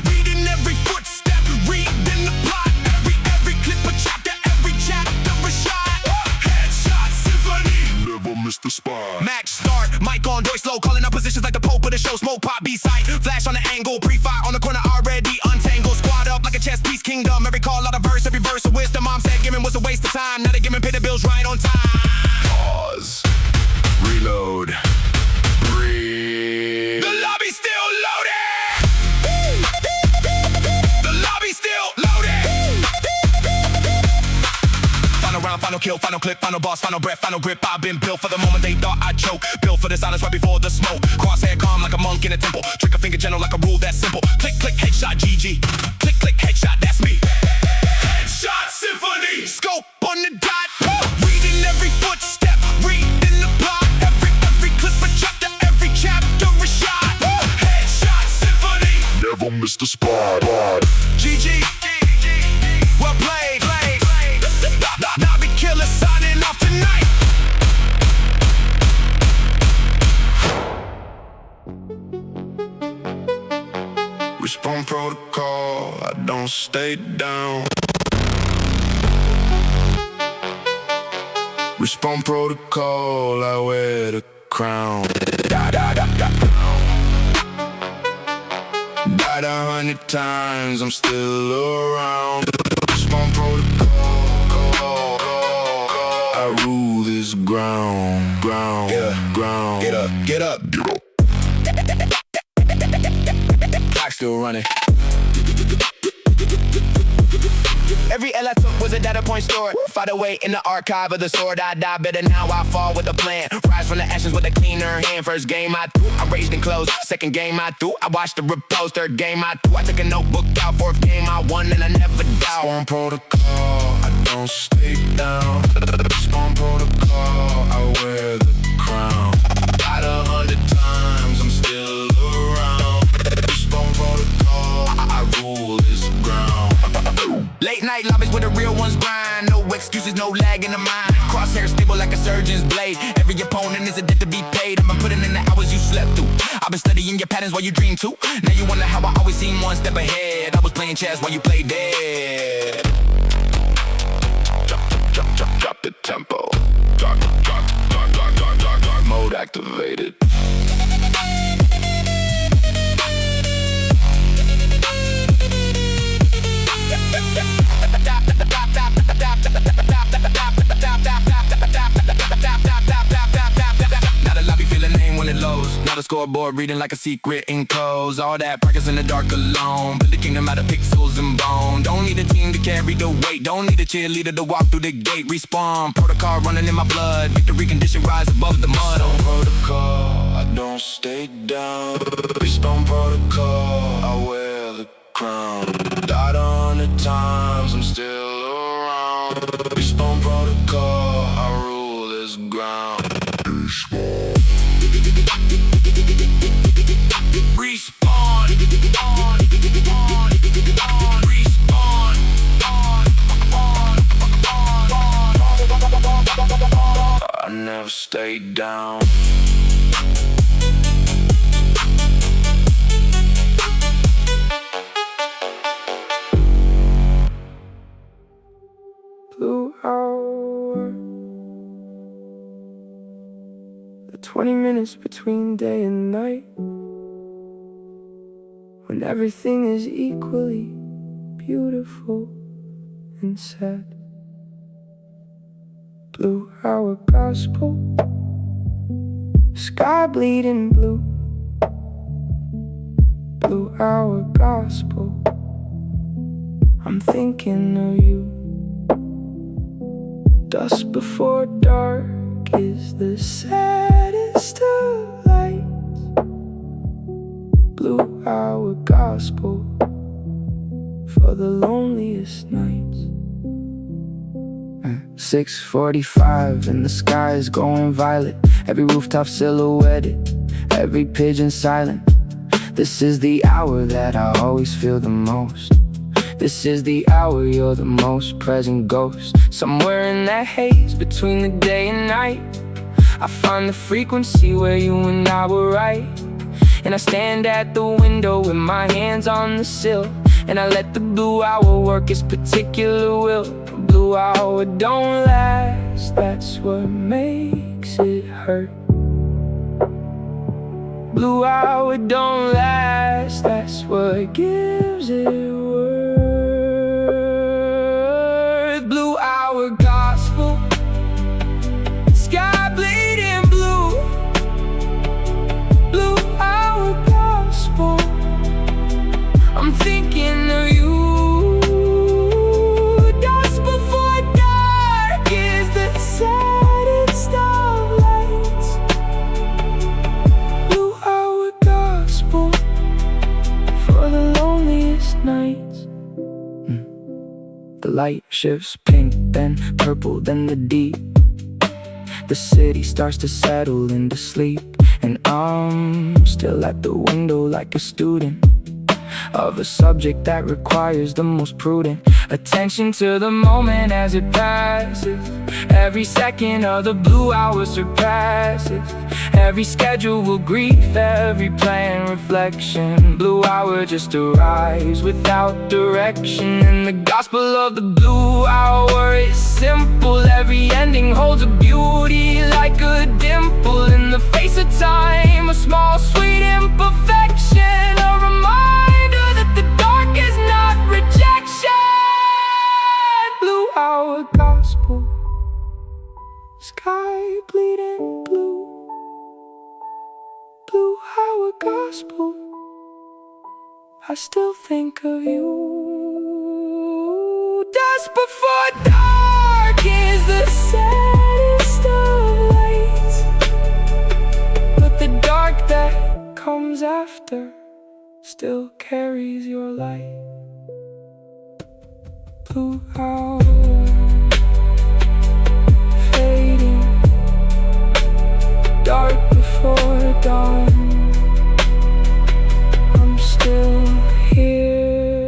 Speaker 4: Reading every footstep, reading the plot. Every clip a chapter, every chapter a shot. Headshot Symphony.
Speaker 1: Never miss the spot.
Speaker 4: Max start, mic on, voice low, calling out positions like the Pope of the show. Smoke pop, B-side, flash on the angle, pre-fire on the corner already untangled. Squad up like a chess piece kingdom. Every call out a verse, every verse of wisdom. Mom said giving was a waste of time. Now they giving pay the bills right on time.
Speaker 1: Pause. Reload. Breathe.
Speaker 4: The lobby's still loaded. The lobby's still loaded. Final round, final kill, final clip, final boss, final breath, final grip. I've been built for the moment they thought I'd choke. Built for the silence right before the smoke. Crosshair calm like a monk in a temple. Trigger finger gentle like a rule that's simple. Click, click, headshot, GG. Click, click, headshot, that's me. Headshot Symphony. Scope on the dot. Reading every footstep, reading the plot. Every clip a chapter, every chapter a shot. Headshot Symphony.
Speaker 1: Never miss the spot.
Speaker 4: GG. Well played. Lobby killer signing off tonight.
Speaker 1: Respawn protocol, I don't stay down. Respawn protocol, I wear the crown. Died 100 times, I'm still around. Respawn protocol, I rule this ground. Ground. Get up. Clock still running.
Speaker 4: data point stored, fight away in the archive of the sword. I die better now, I fall with a plan. Rise from the ashes with a cleaner hand. First game I threw, I raised and closed. Second game I threw, I watched the repose. Third game I threw, I took a notebook out. Fourth game I won and I never doubt.
Speaker 1: Spawn protocol, I don't stay down. Spawn protocol, I wear the crown. Died 100 times, I'm still around. Spawn protocol, I rule this ground.
Speaker 4: Late night lobbies where the real ones grind. No excuses, no lag in the mind. Crosshair stable like a surgeon's blade. Every opponent is a debt to be paid. I've been putting in the hours you slept through. I've been studying your patterns while you dream too. Now you wonder how I always seem one step ahead. I was playing chess while you played dead.
Speaker 1: Drop the tempo. Dark mode activated.
Speaker 4: Now the lobby feel a name when it loads. Now the scoreboard reading like a secret in codes. All that practice in the dark alone. Build the kingdom out of pixels and bone. Don't need a team to carry the weight. Don't need a cheerleader to walk through the gate. Respawn, protocol running in my blood. Victory condition rise above the mud.
Speaker 1: Spawn protocol, I don't stay down. Spawn protocol, I wear the crown. Died 100 times, I'm still around. Spawn protocol, I rule this ground.
Speaker 4: Respawn. Respawn.
Speaker 1: I never stay down.
Speaker 3: Blue hour, the 20 minutes between day and night, when everything is equally beautiful and sad. Blue hour gospel, sky bleeding blue. Blue hour gospel, I'm thinking of you. Dusk before dark is the saddest of lights. Blue hour gospel for the loneliest nights. At 6:45 and the sky is going violet. Every rooftop silhouetted, every pigeon silent. This is the hour that I always feel the most. This is the hour you're the most present ghost. Somewhere in that haze between the day and night, I find the frequency where you and I were right. And I stand at the window with my hands on the sill, and I let the blue hour work its particular will. Blue hour don't last, that's what makes it hurt. Blue hour don't last, that's what gives it worth. Blue hour gospel, sky bleeding blue. Blue hour gospel, I'm thinking of you. Dusk before dark is the saddest of lights. Blue hour gospel for the loneliest nights. The light shifts pink, then purple, then the deep. The city starts to settle into sleep, and I'm still at the window like a student of a subject that requires the most prudent attention to the moment as it passes. Every second of the blue hour surpasses every schedule, grief, every plan, reflection. Blue hour just arrives without direction, and the gospel of the blue hour is simple. Every ending holds a beauty like a dimple in the face of time, a small sweet imperfection, a reminder that the dark is not rejection. Blue hour gospel, sky bleeding blue. Blue hour gospel, I still think of you. Dusk before dawn. hours after still carries your light. Blue hour fading, dark before dawn. I'm still here.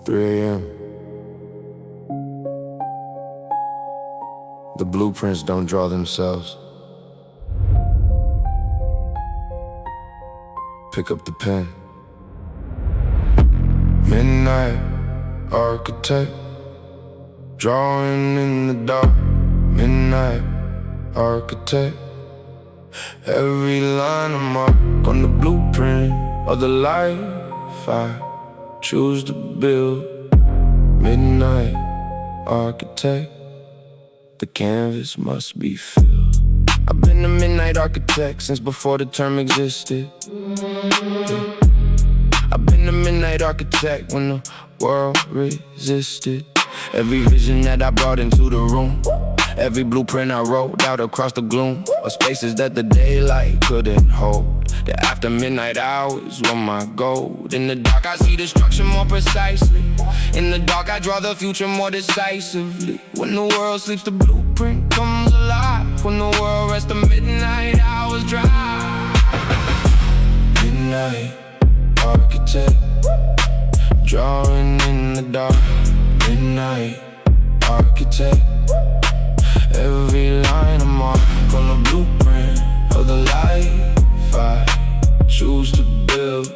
Speaker 1: 3 a.m. The blueprints don't draw themselves. Pick up the pen. Midnight architect, drawing in the dark. Midnight architect, every line of mark on the blueprint of the life I choose to build. Midnight architect, the canvas must be filled. I've been a midnight architect since before the term existed. I've been a midnight architect when the world resisted. Every vision that I brought into the room, every blueprint I wrote out across the gloom of spaces that the daylight couldn't hold. The after midnight hours were my gold. In the dark I see destruction more precisely. In the dark I draw the future more decisively. When the world sleeps the blueprint comes alive. When the world rests the midnight hours dry. Midnight architect, drawing in the dark. Midnight architect, every line of mark on the blueprint of the life I choose to build.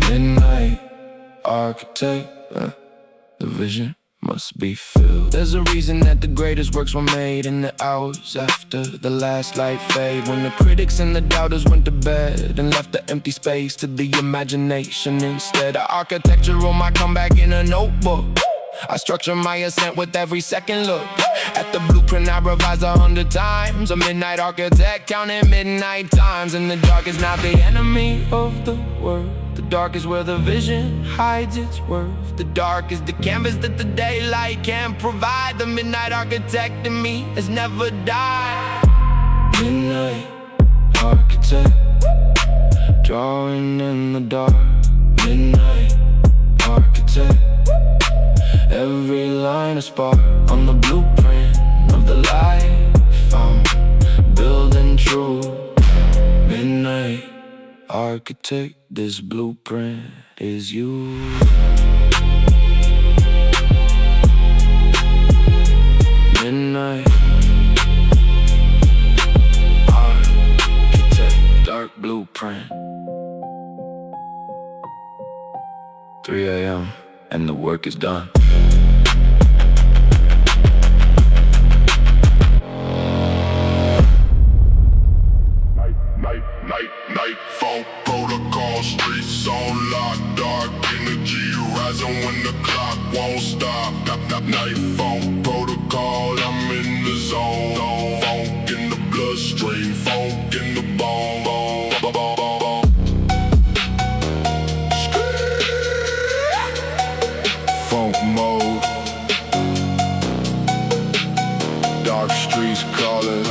Speaker 1: Midnight architect, the vision must be filled. There's a reason that the greatest works were made in the hours after the last light fade. When the critics and the doubters went to bed and left the empty space to the imagination instead. The architecture on my comeback in a notebook. I structure my ascent with every second look. At the blueprint I revise 100 times. A midnight architect counting midnight times. And the dark is not the enemy of the world. The dark is where the vision hides its worth. The dark is the canvas that the daylight can provide. The midnight architect in me has never died. Midnight architect, drawing in the dark. Midnight architect, every line a spark on the blueprint of the life I'm building true. Midnight architect, this blueprint is you. Midnight architect, dark blueprint. 3 a.m. and the work is done. Night, Phonk protocol, streets on lock, dark energy rising when the clock won't stop. Night, Phonk protocol, I'm in the zone. Phonk in the bloodstream, Phonk in the bone. Phonk mode, dark streets calling.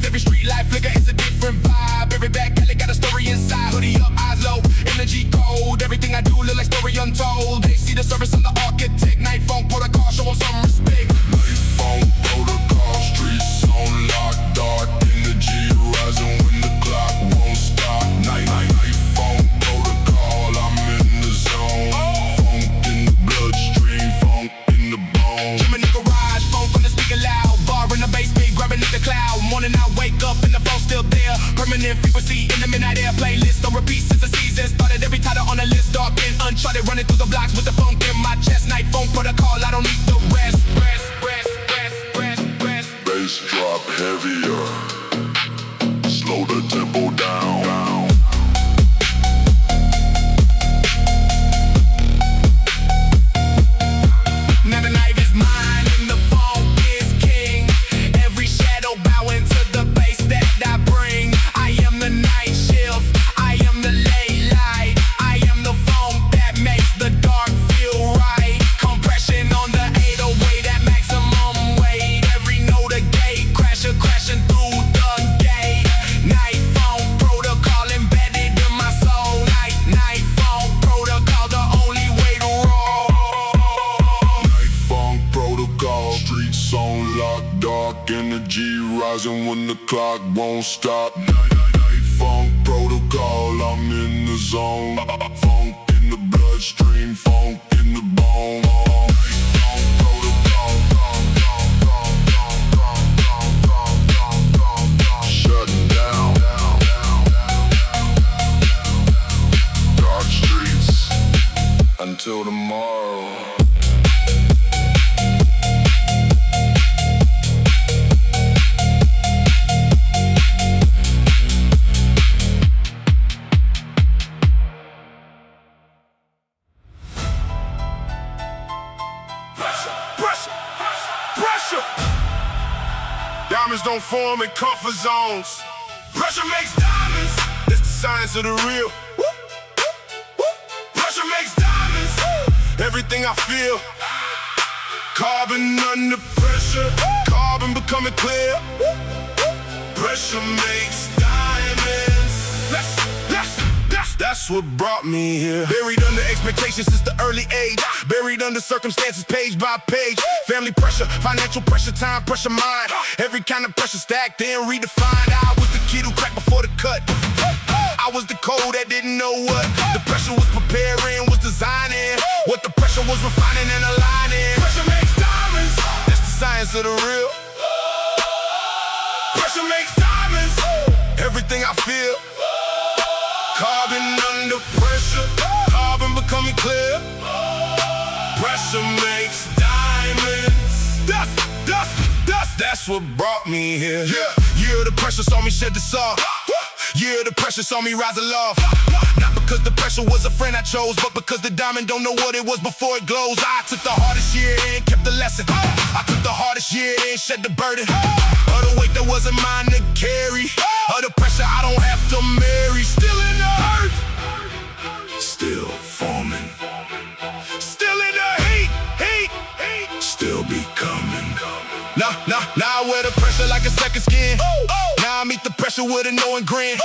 Speaker 4: Every street life flicker is a different vibe. Every back alley got a story inside. Hoodie up, eyes low, energy cold. Everything I do look like story untold. They see the service on the architect. Night Phonk protocol, show 'em some respect.
Speaker 1: Night Phonk protocol, streets on lock, dark energy rising when the clock won't stop. Night Phonk protocol, I'm in the zone. Phonk in the bloodstream, Phonk in the bone.
Speaker 4: Jim in the garage, Phonk on the speaker loud. Bar in the basement, grabbing at the cloud. Morning I wake up and the phone's still there. Permanent frequency in the midnight air. Playlist on repeat since the season started. Every title on the list, dark and uncharted. Running through the blocks with the Phonk in my chest. Night Phonk protocol, I don't need the rest.
Speaker 1: Bass drop heavier, slow the tempo down.
Speaker 4: Now the night is mine and the Phonk is king. Every shadow bowing to the bass that I bring. I am the night shift, I am the late light. I am the Phonk that makes
Speaker 1: rising when the clock won't stop. Phonk protocol, I'm in the zone. Phonk in the bloodstream, phonk in the bone. Phonk protocol, shutting down. Dark streets until tomorrow. Diamonds don't form in comfort zones. Pressure makes diamonds. It's the science of the real. Pressure makes diamonds. Everything I feel. Carbon under pressure. Carbon becoming clear. Pressure makes diamonds. That's what brought me here. Buried under expectations since the early age. Buried under circumstances, page by page. Family pressure, financial pressure, time pressure, mind. Every kind of pressure stacked and redefined. I was the kid who cracked before the cut. I was the code that didn't know what the pressure was preparing, was designing. What the pressure was refining and aligning. Pressure makes diamonds. That's the science of the real. Pressure makes diamonds. Everything I feel. Carbon under pressure, carbon becoming clear. Pressure makes diamonds. Dust, that's what brought me here. Year of the pressure saw me shed the saw. Year of the pressure saw me rise aloft. Not because the pressure was a friend I chose, but because the diamond don't know what it was before it glows. I took the hardest year and kept the lesson. I took the hardest year and shed the burden of the weight that wasn't mine to carry. Of the pressure I don't have to marry. Still in the earth, still forming. Still in the heat, still becoming. Now I wear the pressure like a second skin. Now I meet the pressure with a knowing grin.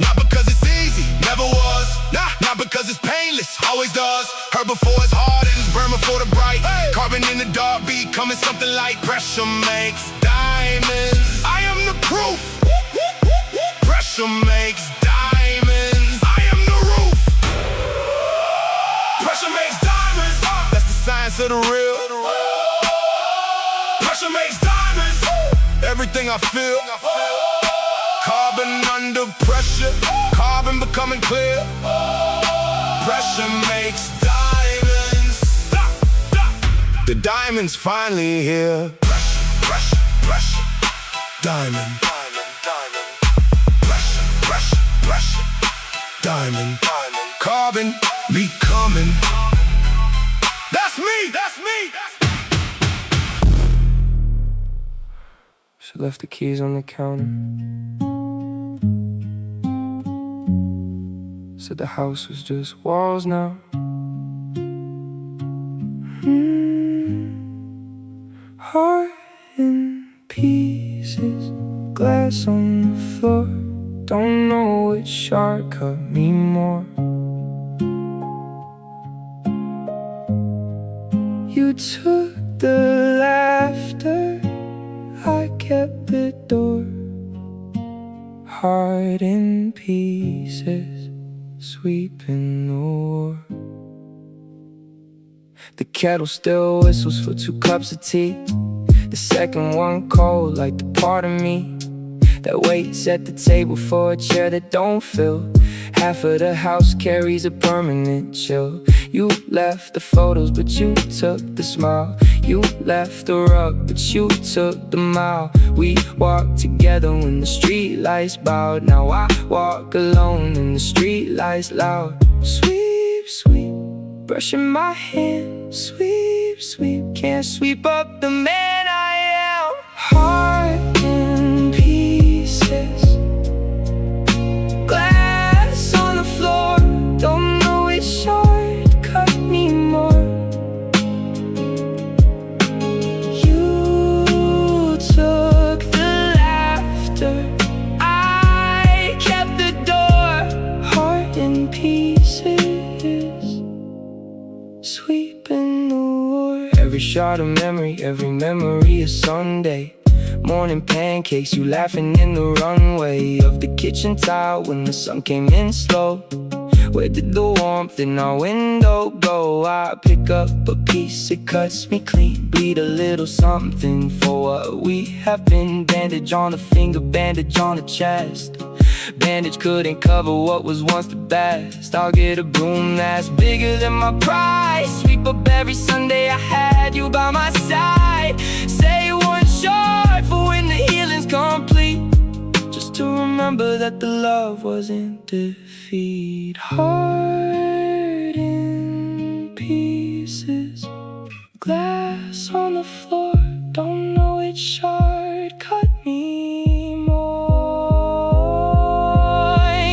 Speaker 1: Not because it's easy, never was. Not because it's painless, always does. Hurt before it's hard and it's burn before the bright. Carbon in the dark, becoming something light. Pressure makes diamonds. I am the proof. Pressure makes diamonds. I am the roof. Pressure makes diamonds. That's the science of the real. Pressure makes diamonds. Everything I feel. Carbon under pressure. Carbon becoming clear. Pressure makes diamonds. The diamond's finally here. Pressure. Diamond. Pressure. Diamond. Carbon becoming. That's me.
Speaker 3: She left the keys on the counter. Said the house was just walls now. Heart in pieces, glass on the floor. Don't know which shark cut me more. You took the laughter, I kept the door. Heart in pieces, sweeping the war. The kettle still whistles for 2 cups of tea. The second one cold like the part of me that waits at the table for a chair that don't fill. Half of the house carries a permanent chill. You left the photos, but you took the smile. You left the rug, but you took the mile. We walked together when the street lights bowed. Now I walk alone and the street lights loud. Sweep, brushing my hand. Sweep, can't sweep up the man I am. Heart in pieces, glass on the floor. Don't know which short cut me more. You took the laughter, I kept the door. Heart in pieces, sweeping the war. Every shot of memory, every memory is Sunday. Morning pancakes, you laughing in the runway of the kitchen tile when the sun came in slow. Where did the warmth in our window go? I pick up a piece, it cuts me clean. Bleed a little something for what we have been. Bandage on the finger, bandage on the chest. Bandage couldn't cover what was once the best. I'll get a broom that's bigger than my pride. Sweep up every Sunday I had you by my side. Say one short for when the healing's complete. Just to remember that the love wasn't defeat. Heart in pieces, glass on the floor. Don't know which shard cut me more.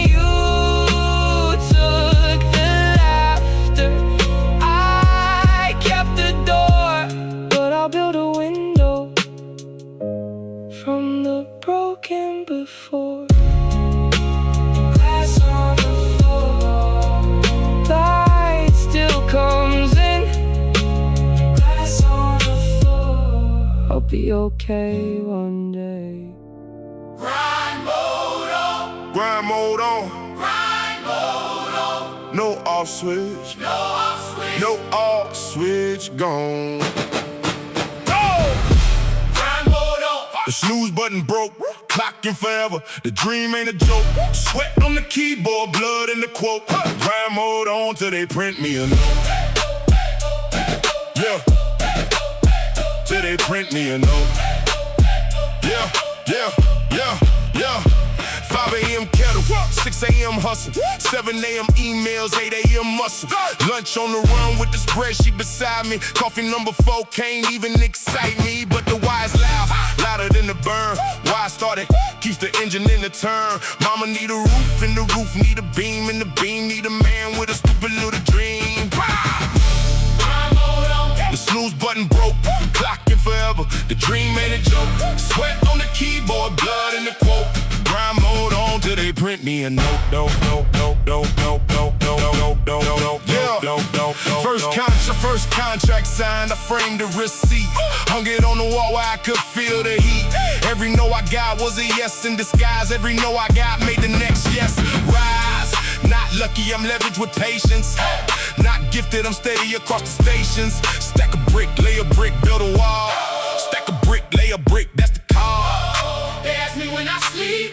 Speaker 3: You took the laughter, I kept the door. But I'll build a window from the broken before. Glass on the floor, light still comes in. Glass on the floor, I'll be okay one day.
Speaker 1: Grind mode on, grind mode on, grind mode on. No off switch, no off switch, no off switch gone. The snooze button broke, clocking forever. The dream ain't a joke. Sweat on the keyboard, blood in the quote. Grind mode on till they print me a note. Yeah, till they print me a note. Yeah, yeah, yeah, yeah. 5 a.m. kettle, 6 a.m. hustle, 7 a.m. emails, 8 a.m. muscle. Lunch on the run with the spreadsheet beside me. Coffee number 4 can't even excite me. But the wire's loud, louder than the burn. Why I started, keeps the engine in the turn. Mama need a roof, and the roof need a beam, and the beam need a man with a stupid little dream. The snooze button broke, clocking forever. The dream ain't a joke. Sweat on the keyboard, blood in the quote. Grind mode on till they print me a note. First contract signed, I framed the receipt. Hung it on the wall where I could feel the heat. Every no I got was a yes in disguise. Every no I got made the next yes rise. Not lucky, I'm leveraged with patience. Not gifted, I'm steady across the stations. Stack a brick, lay a brick, build a wall. Stack a brick, lay a brick, that's the call.
Speaker 5: They ask me when I sleep,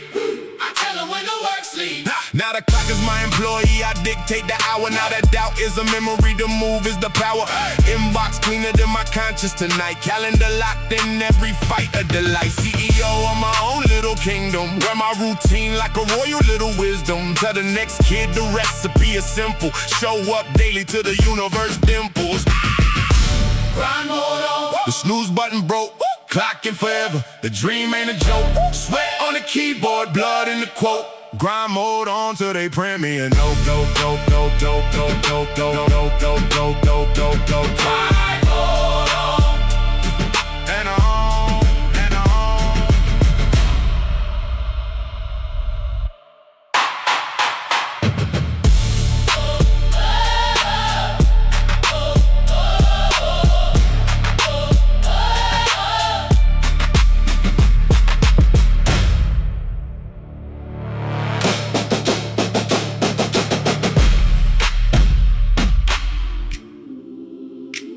Speaker 5: I tell them when the work sleep.
Speaker 1: Now the clock is my employee, I dictate the hour. Now that doubt is a memory, the move is the power. Inbox cleaner than my conscience tonight. Calendar locked in, every fight a delight. CEO of my own little kingdom, where my routine like a royal little wisdom. Tell the next kid the recipe is simple. Show up daily to the universe dimples.
Speaker 5: Grind mode on,
Speaker 1: The snooze button broke, clocking forever. The dream ain't a joke. Sweat on the keyboard, blood in the quote. Grind mode on till they print me a note.
Speaker 5: grind mode on.
Speaker 1: And on, and on.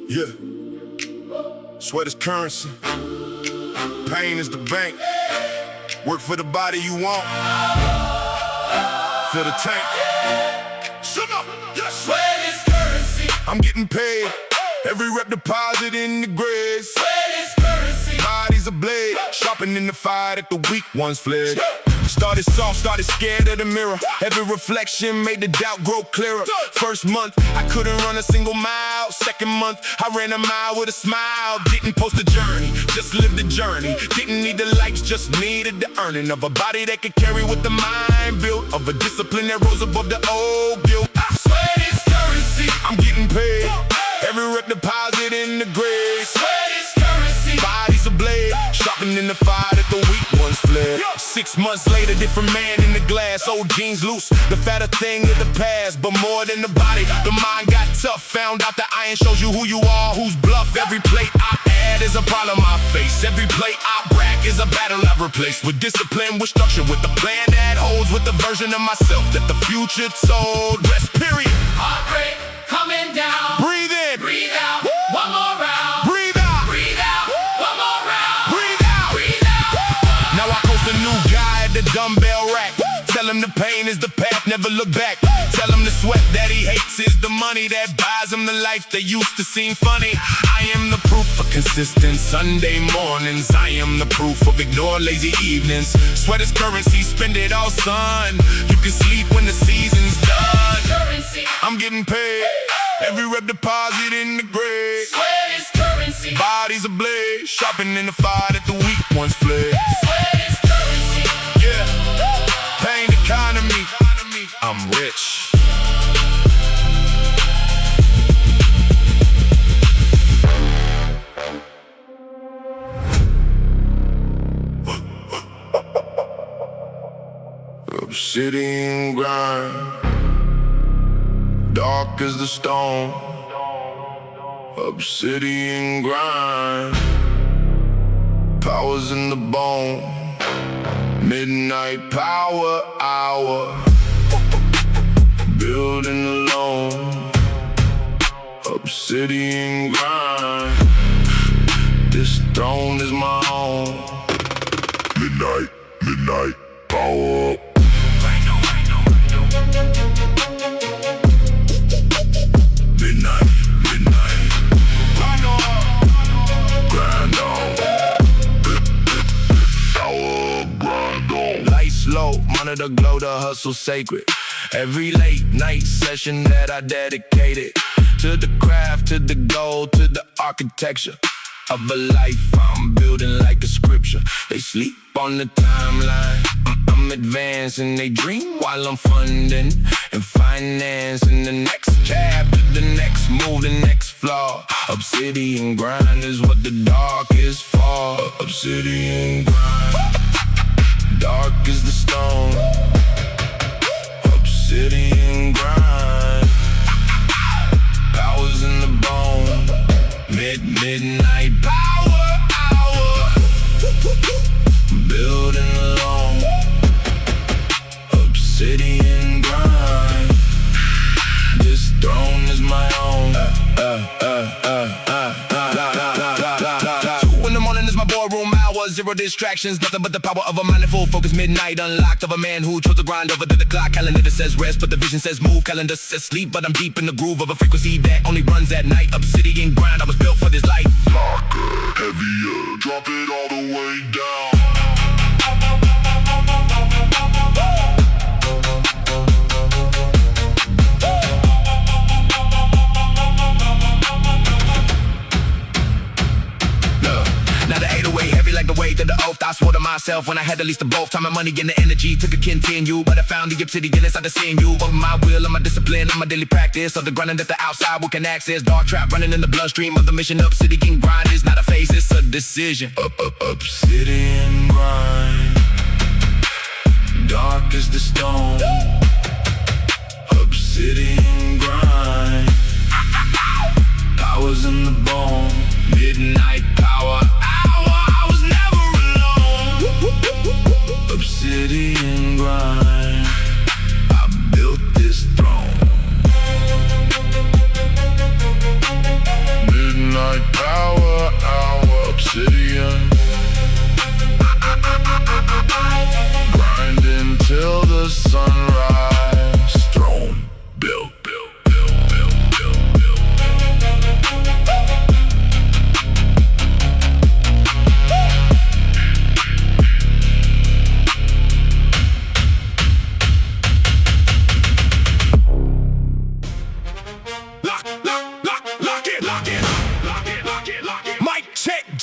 Speaker 1: Yeah. Sweat is currency. Pain is the bank. Work for the body you want. Fill the tank. Sugar, yes.
Speaker 5: Sweat is currency.
Speaker 1: I'm getting paid. Every rep deposit in the grave.
Speaker 5: Sweat is currency.
Speaker 1: Body's a blade. Sharpening in the fire that the weak ones fled. Started soft, started scared of the mirror. Every reflection made the doubt grow clearer. First month, I couldn't run a single mile. Second month, I ran a mile with a smile. Didn't post a journey, just lived the journey. Didn't need the likes, just needed the earning of a body that could carry what the mind built. Of a discipline that rose above the old guilt.
Speaker 5: Sweat is currency.
Speaker 1: I'm getting paid. Every rep deposit in the grave.
Speaker 5: Sweat is currency.
Speaker 1: Body's a blade, sharpening in the fire that the weak ones fled. 6 months later, different man in the glass. Old jeans loose, the fatter thing of the past. But more than the body, the mind got tough. Found out the iron shows you who you are, who's bluff. Every plate I add is a problem I face. Every plate I brag week is a battle I've replaced with discipline, with structure, with the plan that holds, with the version of myself that the future told. Rest period.
Speaker 3: Heartbreak coming down.
Speaker 1: Breathe in.
Speaker 3: Breathe out. One more round.
Speaker 1: Breathe out.
Speaker 3: Breathe out. One more round.
Speaker 1: Breathe out.
Speaker 3: Breathe out.
Speaker 1: Now I post a new guy at the dumbbell rack. Tell him the pain is the path, never look back. Tell him the sweat that he hates is the money that buys him the life that used to seem funny. I am the proof of consistent Sunday mornings. I am the proof of ignore lazy evenings. Sweat is currency, spend it all, son. You can sleep when the season's done.
Speaker 3: Currency.
Speaker 1: I'm getting paid. Every rep deposit in the grave.
Speaker 3: Sweat is currency.
Speaker 1: Bodies ablaze, sharpening the fire that the weak ones fled.
Speaker 3: Sweat is currency.
Speaker 1: Yeah, pain economy. I'm rich. Obsidian grind, dark as the stone. Obsidian grind, powers in the bone. Midnight power hour, building alone. Obsidian grind, this throne is my own. Midnight power. Midnight, grind on. Power, grind on. Lights low, monitor glow, the hustle sacred. Every late night session that I dedicated to the craft, to the goal, to the architecture of a life I'm building like a scripture. They sleep on the timeline. I'm advancing, they dream while I'm funding and financing the next chapter, the next move, the next flaw. Obsidian grind is what the dark is for. Obsidian grind, dark is the stone. Obsidian grind, powers in the bone. Midnight power hour, building alone. Obsidian grind, this throne is my own. 2 in the morning is my boardroom hour. Zero distractions, nothing but the power of a mind in full focus. Midnight unlocked of a man who chose to grind over the clock. Calendar that says rest, but the vision says move. Calendar says sleep, but I'm deep in the groove of a frequency that only runs at night. Obsidian grind, I was built for this light. Darker, heavier, drop it all the way down. Now the 808 heavy like the weight of the oath. I swore to myself when I had the least of both. Time and money and the energy took a continue, but I found the obsidian inside the seeing you. Over my will and my discipline and my daily practice of the grinding that the outside world can access. Dark trap running in the bloodstream of the mission. Obsidian grind is not a phase, it's a decision. Obsidian grind, dark as the stone. Obsidian grind, powers in the bone. Midnight power hour, I was never alone. Obsidian grind, I built this throne. Midnight power hour, obsidian. Grinding till the sunrise. Throne built.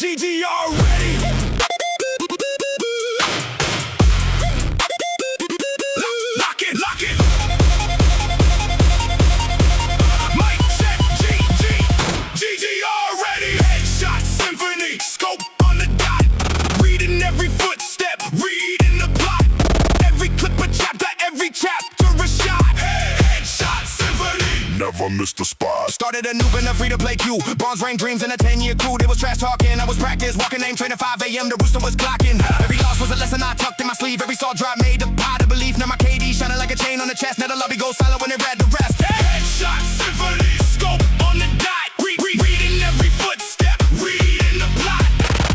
Speaker 1: GGR ready. Lock it. Mic check. GGR ready. Headshot Symphony. Scope on the dot. Reading every footstep. Reading the plot. Every clip a chapter. Every chapter a shot. Headshot Symphony. Never missed a spot.
Speaker 4: started a noob in a free-to-play queue. Bronze ring dreams in a 10-year crew. They was trash talking, I was practice walking, name training 5 a.m. The rooster was clocking. Every loss was a lesson I tucked in my sleeve. Every saw drop made a pot of belief. Now my KD shining like a chain on the chest. Now the lobby goes silent when they read the rest.
Speaker 1: Headshot Symphony, scope on the dot. Reading every footstep, reading the plot.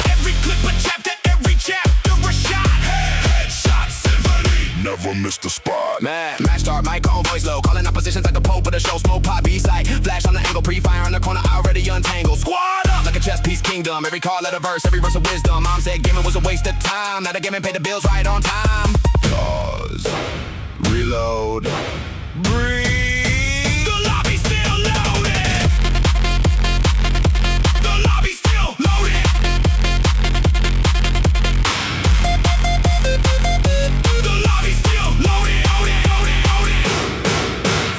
Speaker 1: Every clip a chapter, every chapter a shot. Headshot Symphony, never missed a spot.
Speaker 4: Match start, mic on, voice low. Calling out positions like the Pope of the show. Smoke pot, B-side. Flash on the angle, pre-fire on the corner, already untangled. Squad up like a chess piece kingdom. Every call, let a verse, every verse of wisdom. Mom said gaming was a waste of time. Now the gaming paid the bills right on time.
Speaker 1: Pause, reload, breathe.
Speaker 4: The lobby's still loaded. The lobby's still loaded. The lobby's still loaded.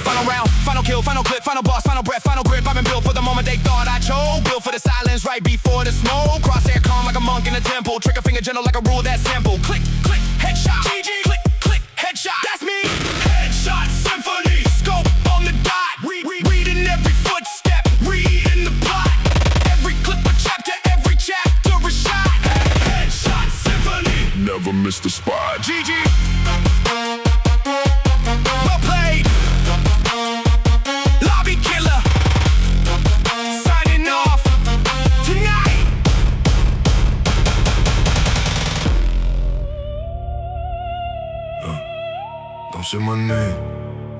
Speaker 4: Final round, final kill, final clip, final boss, final breath, final grip. I've been built for the moment they thought I chose. Built for the silence right before the smoke. Crosshair calm like a monk in a temple. Trigger finger gentle like a rule that's simple. Click, click, headshot. GG. Click, click, headshot. That's me.
Speaker 1: Headshot Symphony,
Speaker 4: Scope on the dot. Reading every footstep, reading the plot. Every clip a chapter, every chapter a shot.
Speaker 1: Headshot Symphony, never missed a spot.
Speaker 4: GG. Well played. Lobby killer. Signing off tonight.
Speaker 1: Don't say my name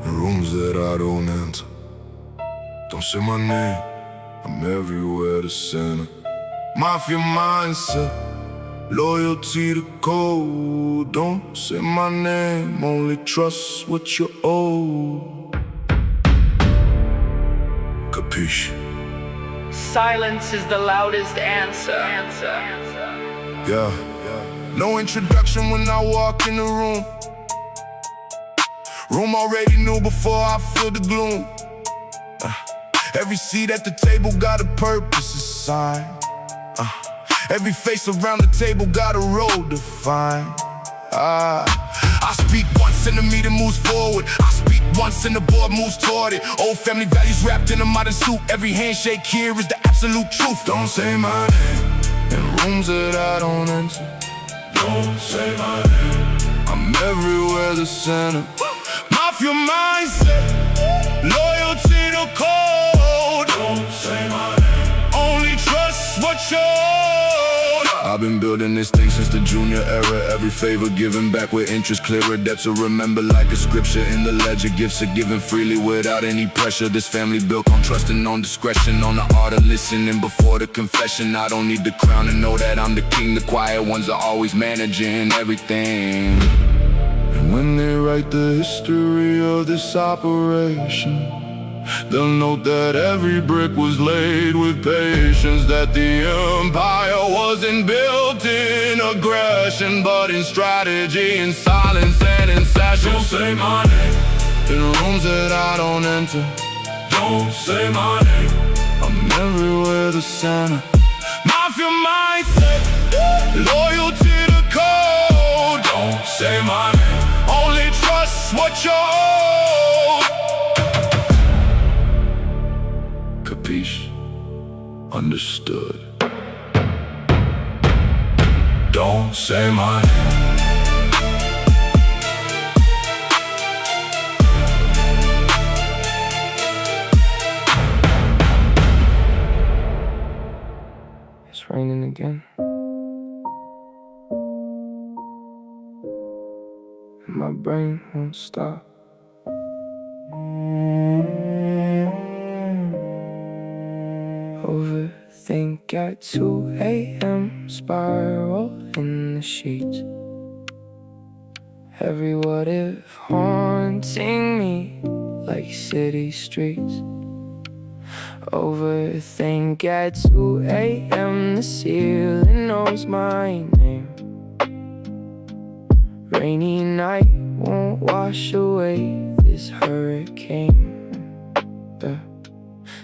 Speaker 1: in rooms that I don't enter. Don't say my name, I'm everywhere the center. Mafia Mindset, loyalty to code. Don't say my name, only trust what you owe. Capiche?
Speaker 3: Silence is the loudest answer.
Speaker 1: Yeah. No introduction when I walk in the room. Room already knew before I feel the gloom. Every seat at the table got a purpose assigned. Every face around the table got a role defined. I speak once and the meeting moves forward. I speak once and the board moves toward it. Old family values wrapped in a modern suit. Every handshake here is the absolute truth. Don't say my name in rooms that I don't enter. Don't say my name, I'm everywhere the center. Mafia Mindset, loyalty to code. Don't say my name, only trust what you own. I've been building this thing since the junior era. Every favor given back with interest clearer. Debts to remember like a scripture in the ledger. Gifts are given freely without any pressure. This family built on trusting, on discretion, on the art of listening before the confession. I don't need the crown to know that I'm the king. The quiet ones are always managing everything. And when they write the history of this operation, they'll note that every brick was laid with patience. That the empire wasn't built in aggression, but in strategy, in silence, and in session. Don't say my name in rooms that I don't enter. Don't say my name, I'm everywhere the center. Mafia Mindset, loyalty to code. Don't say my name, only trust what you owe. Capiche? Understood. Don't say my name.
Speaker 3: It's raining again. And my brain won't stop. Overthink at 2 a.m. Spiral in the sheets. Every what if haunting me like city streets. Overthink at 2 a.m. The ceiling knows my name. Rainy night won't wash away this hurricane.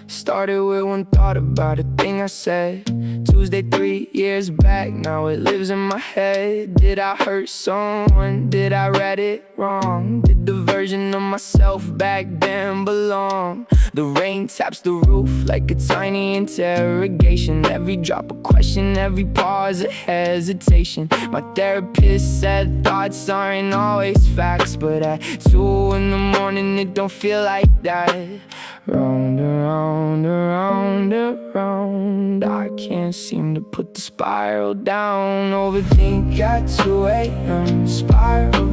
Speaker 3: Started with one thought about a thing I said. Tuesday 3 years back, now it lives in my head. Did I hurt someone? Did I read it wrong? Did the version of myself back then belong? The rain taps the roof like a tiny interrogation. Every drop a question, every pause a hesitation. My therapist said thoughts aren't always facts, but at 2 in the morning it don't feel like that. Round, around, around, around, I can't seem to put the spiral down. Overthink at 2 a.m. Spiral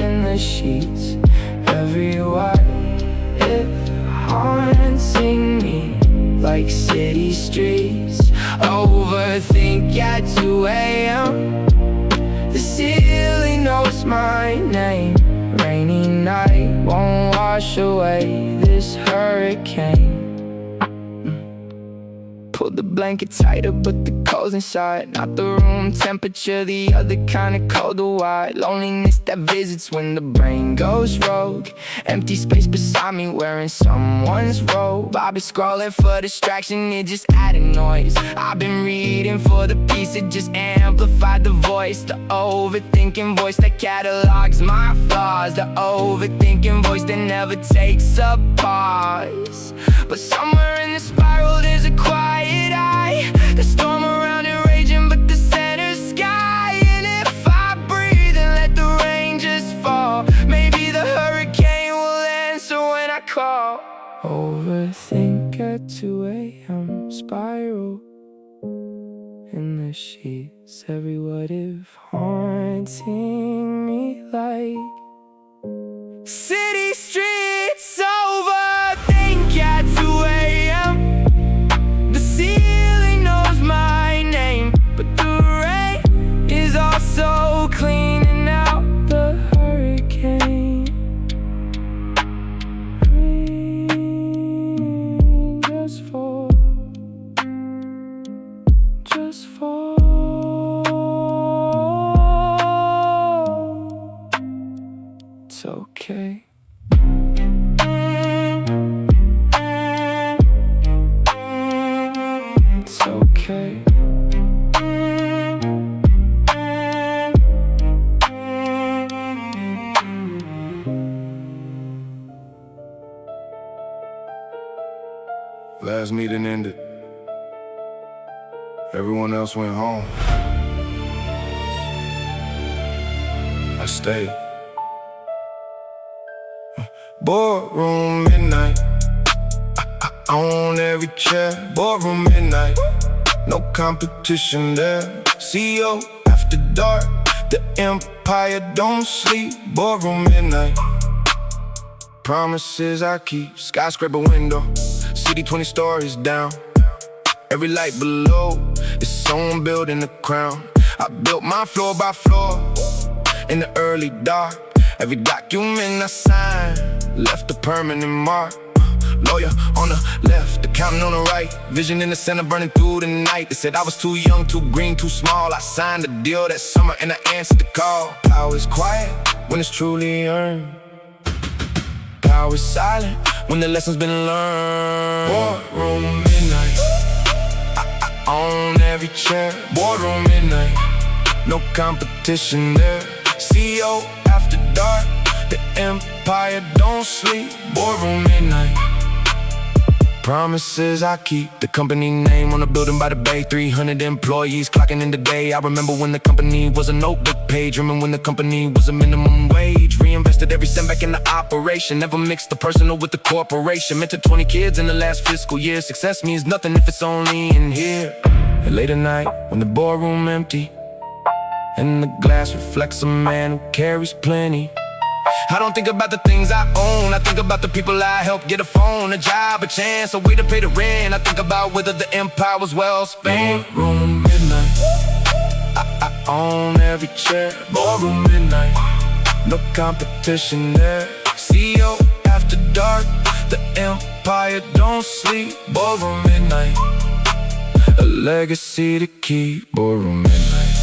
Speaker 3: in the sheets. Every what if haunting me like city streets. Overthink at 2 a.m. The ceiling knows my name. Rainy night won't wash away this hurricane. Pulled the blanket tighter, but the cold's inside. Not the room temperature, the other kind of cold or wide. Loneliness that visits when the brain goes rogue. Empty space beside me wearing someone's robe. I've been scrolling for distraction, it just added noise. I've been reading for the peace, it just amplified the voice. The overthinking voice that catalogs my flaws. The overthinking voice that never takes a pause. But somewhere in the spiral there's a quiet eye. The storm around it raging, but the center sky. And if I breathe and let the rain just fall, maybe the hurricane will answer when I call. Overthink at 2 a.m. Spiral in the sheets. Every what if haunting me like city streets. Overthink at 2 a.m. The ceiling knows my name, but the rain is also cleaning out the hurricane. Rain just fall, just fall. It's okay. It's okay.
Speaker 1: Last meeting ended. Everyone else went home. I stayed. Boardroom midnight. I own every chair. Boardroom midnight. No competition there. CEO after dark. The empire don't sleep. Boardroom midnight. Promises I keep. Skyscraper window. City 20 stories down. Every light below is someone building a crown. I built my floor by floor in the early dark. Every document I signed left a permanent mark. Lawyer on the left, accountant on the right. Vision in the center burning through the night. They said I was too young, too green, too small. I signed a deal that summer and I answered the call. Power is quiet when it's truly earned. Power is silent when the lesson's been learned. Boardroom midnight. I own every chair. Boardroom midnight. No competition there. CEO after dark. The empire don't sleep. Boardroom midnight. Promises I keep. The company name on the building by the bay. 300 employees clocking in the day. I remember when the company was a notebook page. Remember when the company was a minimum wage. Reinvested every cent back in the operation. Never mixed the personal with the corporation. Mentored 20 kids in the last fiscal year. Success means nothing if it's only in here. And late at night when the boardroom empty and the glass reflects a man who carries plenty. I don't think about the things I own. I think about the people I helped get a phone, a job, a chance, a way to pay the rent. I think about whether the empire was well spent. Boardroom midnight. I own every chair. Boardroom midnight. No competition there. CEO after dark. The empire don't sleep. Boardroom midnight. A legacy to keep. Boardroom midnight.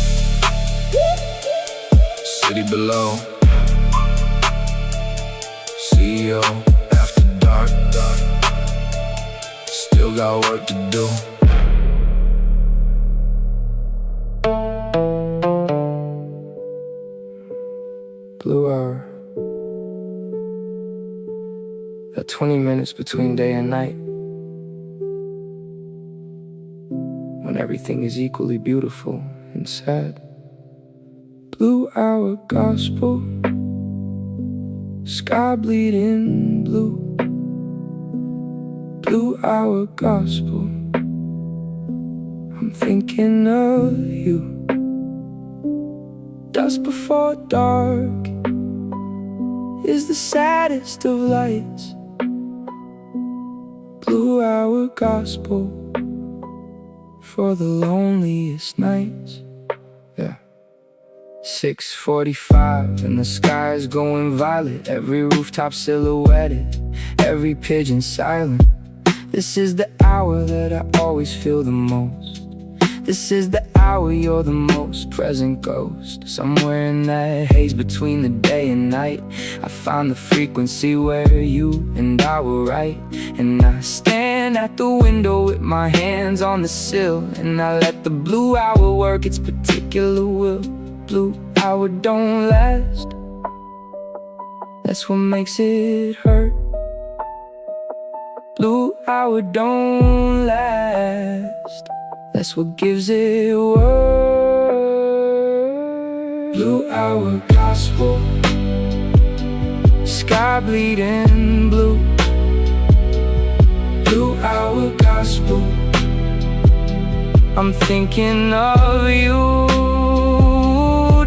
Speaker 1: City below. CEO after dark. Still got work to do.
Speaker 3: Blue hour. That 20 minutes between day and night, when everything is equally beautiful and sad. Blue hour gospel, sky bleeding blue. Blue hour gospel, I'm thinking of you. Dusk before dark is the saddest of lights. Blue hour gospel for the loneliest nights. Yeah. 6:45 and the sky is going violet. Every rooftop silhouetted, every pigeon silent. This is the hour that I always feel the most. This is the hour you're the most present ghost. Somewhere in that haze between the day and night, I found the frequency where you and I were right. And I stand at the window with my hands on the sill, and I let the blue hour work its particular will. Blue hour don't last, that's what makes it hurt. Blue hour don't last, that's what gives it worth. Blue hour gospel, sky bleeding blue. Blue hour gospel, I'm thinking of you.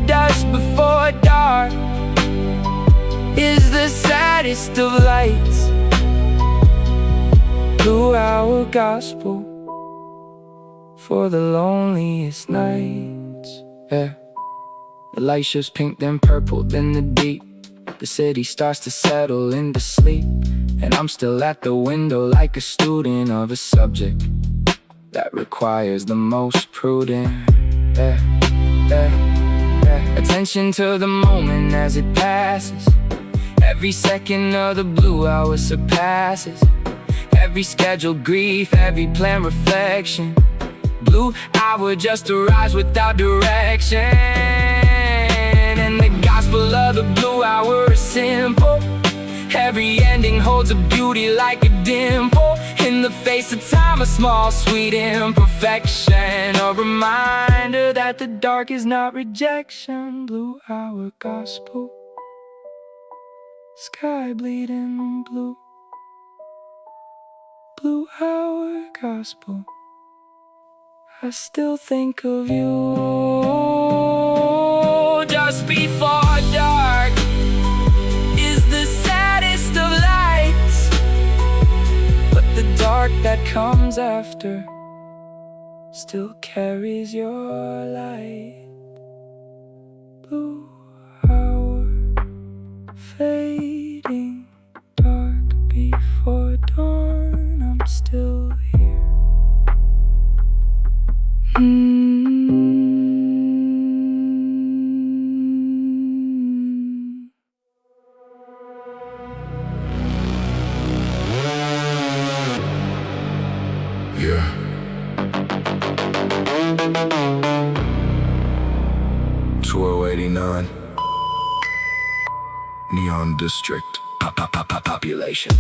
Speaker 3: Dusk before dark is the saddest of lights. Blue hour gospel for the loneliest nights. Yeah. The light shifts pink, then purple, then the deep. The city starts to settle into sleep, and I'm still at the window like a student of a subject that requires the most prudent. Yeah, yeah, yeah. Attention to the moment as it passes. Every second of the blue hour surpasses every scheduled grief, every planned reflection. Blue hour just arrives without direction, and the gospel of the blue hour is simple. Every ending holds a beauty like a dimple. In the face of time, a small sweet imperfection, a reminder that the dark is not rejection. Blue hour gospel, sky bleeding blue. Blue hour gospel, I still think of you. Just before dark is the saddest of lights, but the dark that comes after still carries your light. Blue hour fading, dark before dawn, I'm still here.
Speaker 1: Yeah. Tour 89. Neon District. Population.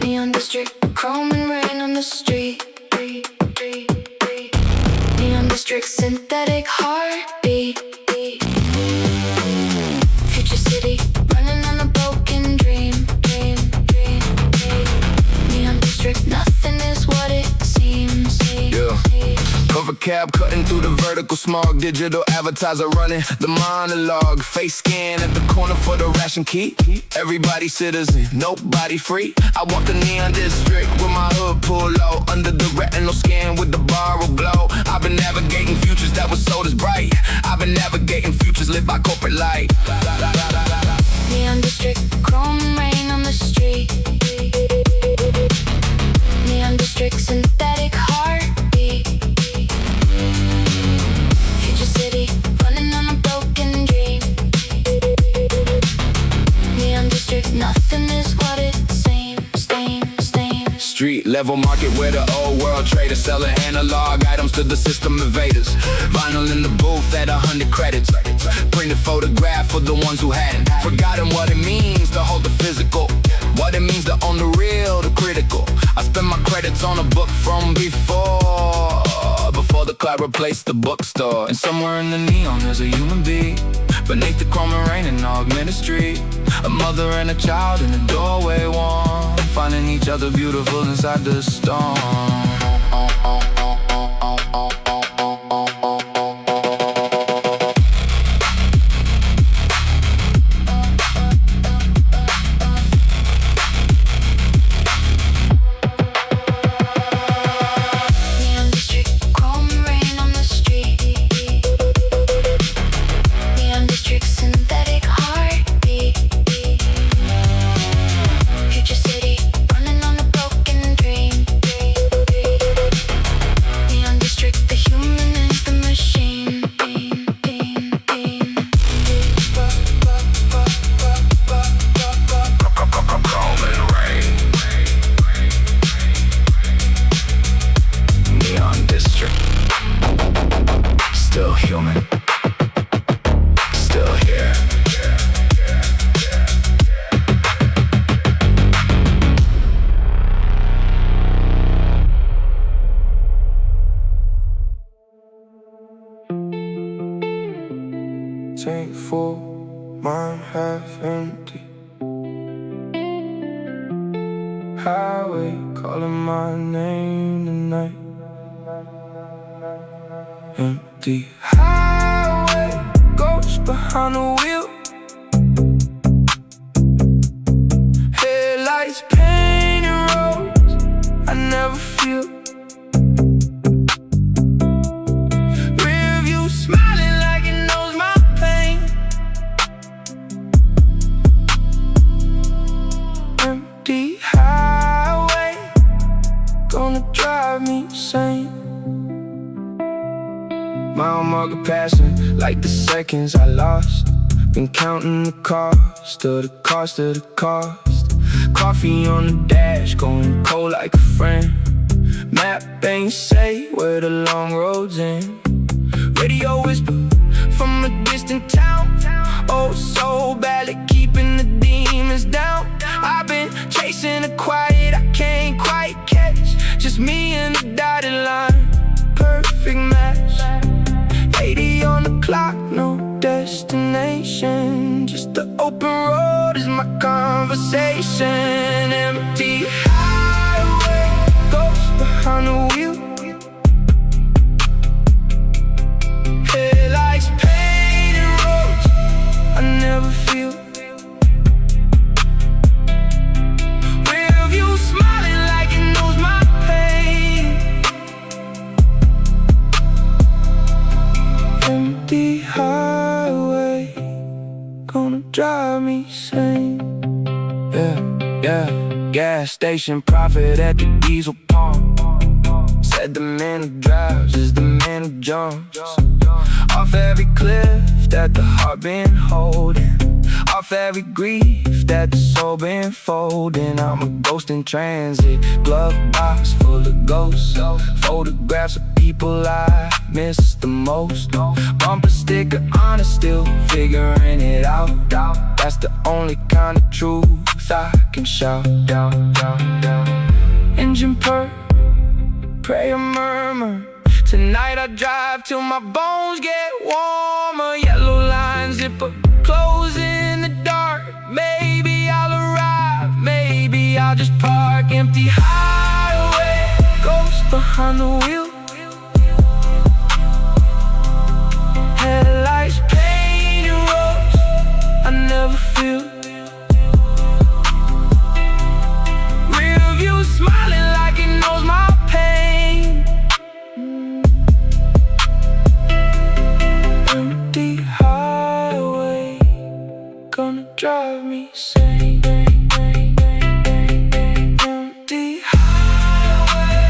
Speaker 5: Neon district, chrome and rain on the street. Neon district, synthetic heartbeat. Future city, running on a broken dream. Neon district, nothing is what it seems.
Speaker 1: Yeah. Cover cab cutting through the vertical smog. Digital advertiser running the monologue. Face scan at the corner for the ration key. Everybody citizen, nobody free. I walk the neon district with my hood pulled low. Under the retinal scan with the borrowed glow. I've been navigating futures that were sold as bright. I've been navigating futures lit by corporate light.
Speaker 5: Neon district, chrome rain on the street. Neon district, synthetic heartbeat. Future city, running on a broken dream. Neon district, nothing is what it seems.
Speaker 4: street level market where the old world traders selling analog items to the system invaders. Vinyl in the booth at 100 credits. Printed photograph for the ones who hadn't forgotten what it means to hold the physical, what it means to own the real, the critical. I spend my credits on a book from before the cloud replaced the bookstore. And somewhere in the neon there's a human being beneath the chrome and rain and augmented street. A mother and a child in the doorway warm, finding each other beautiful inside the storm.
Speaker 3: Tank full, mind half empty. Highway calling my name tonight. Empty highway, ghost behind the wheel. Headlights painted roads I never feel. Rear view smiling like it knows my pain. Empty highway, gonna drive me insane. Mile marker passing like the seconds I lost. Been counting the cost of the cost of the cost. Coffee on the dash, going cold like a friend. Map ain't say where the long road's end. Radio whisper from a distant town. Oh, so bad at keeping the demons down. I've been chasing a quiet I can't quite catch. Just me and the dotted line, perfect match. 80 on the clock, no destination. Just the open road is my conversation. Empty highway, ghost behind the wheel. Headlights painted roads I never feel. Rear view smiling like it knows my pain. Empty highway, gonna drive me insane. Yeah, gas station profit at the diesel pump. Said the man who drives is the man who jumps off every cliff that the heart been holding, off every grief that the soul been folding. I'm a ghost in transit, glove box full of ghosts, photographs of people I miss the most. Bumper sticker honest, still figuring it out. That's the only kind of truth I can shout. Engine purr, prayer murmur. Tonight I drive till my bones get warmer. Yellow line zipper, close in the dark. Maybe I'll arrive, maybe I'll just park. Empty highway, ghost behind the wheel. Headlights painted roads I never feel. Rear view smiling like it knows my pain. Empty highway, gonna drive me insane. Empty highway,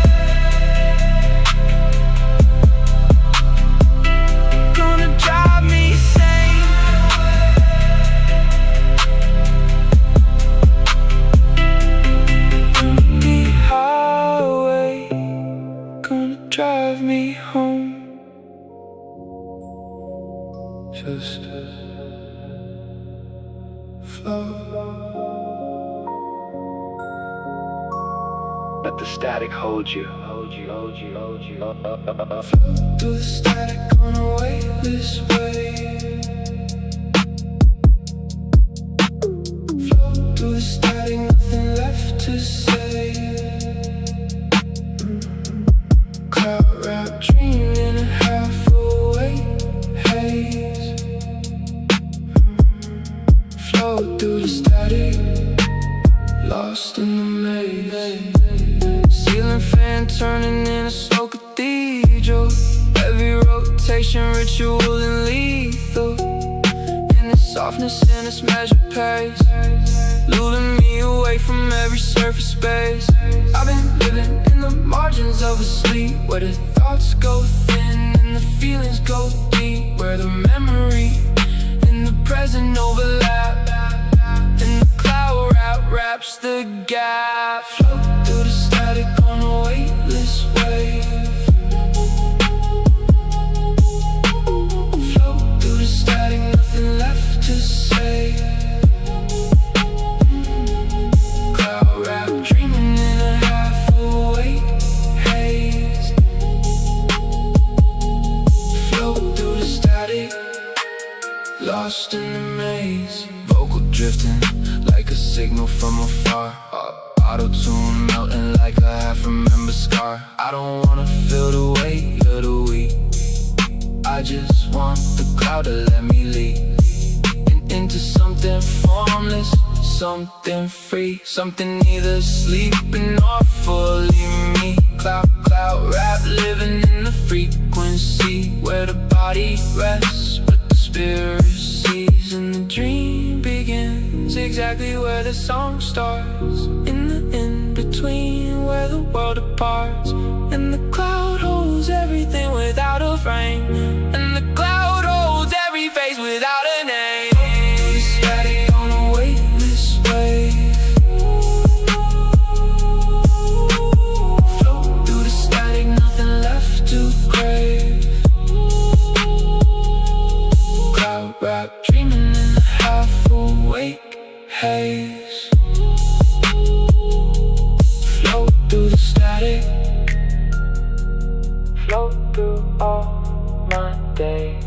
Speaker 3: static hold you. Float through the static on a weightless wave. Float through the static, nothing left to say. Cloud wrap, dream in a half-awake haze. Float through the static, lost in the maze. Ceiling fan turning in a slow cathedral. Heavy rotation, ritual and lethal. In its softness and its measured pace, luring me away from every surface space. I've been living in the margins of a sleep, where the thoughts go thin and the feelings go deep, where the memory and the present overlap, and the cloud wraps the gap. Float through the static on a weightless wave. Float through the static, nothing left to say. Cloud wrap, dreaming in a half-awake haze. Float through the static, lost in the maze. Vocal drifting like a signal from afar. Auto-tune melting like a half-remembered scar. I don't wanna feel the weight of the week. I just want the cloud to let me lead, and into something formless, something free, something neither sleeping or fully me. Cloud wrap, living in the frequency, where the body rests but the spirit sees, and the dream begins exactly where the song starts, in the in-between where the world departs. And the cloud holds everything without a frame, and the cloud holds every face without a name. Static on a weightless wave. Float through the static, nothing left to crave. Cloud wrap, dreaming in a half-awake haze. Float through the static, float through all my days.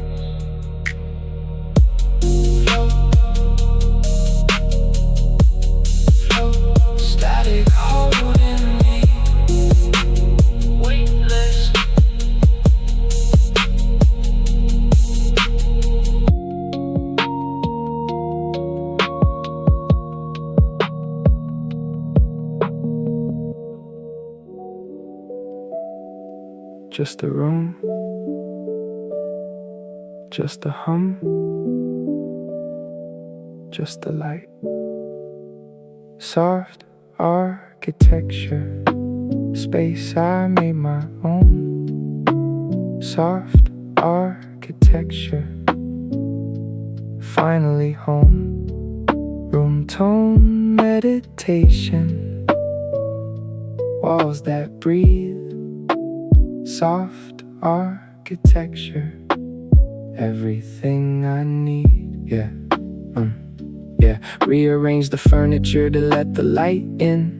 Speaker 3: Float, float, static holding me, weightless. Just a room, just a hum, just the light. Soft architecture, space I made my own. Soft architecture, finally home. Room tone meditation, walls that breathe. Soft architecture, everything I need, yeah. Yeah, rearrange the furniture to let the light in.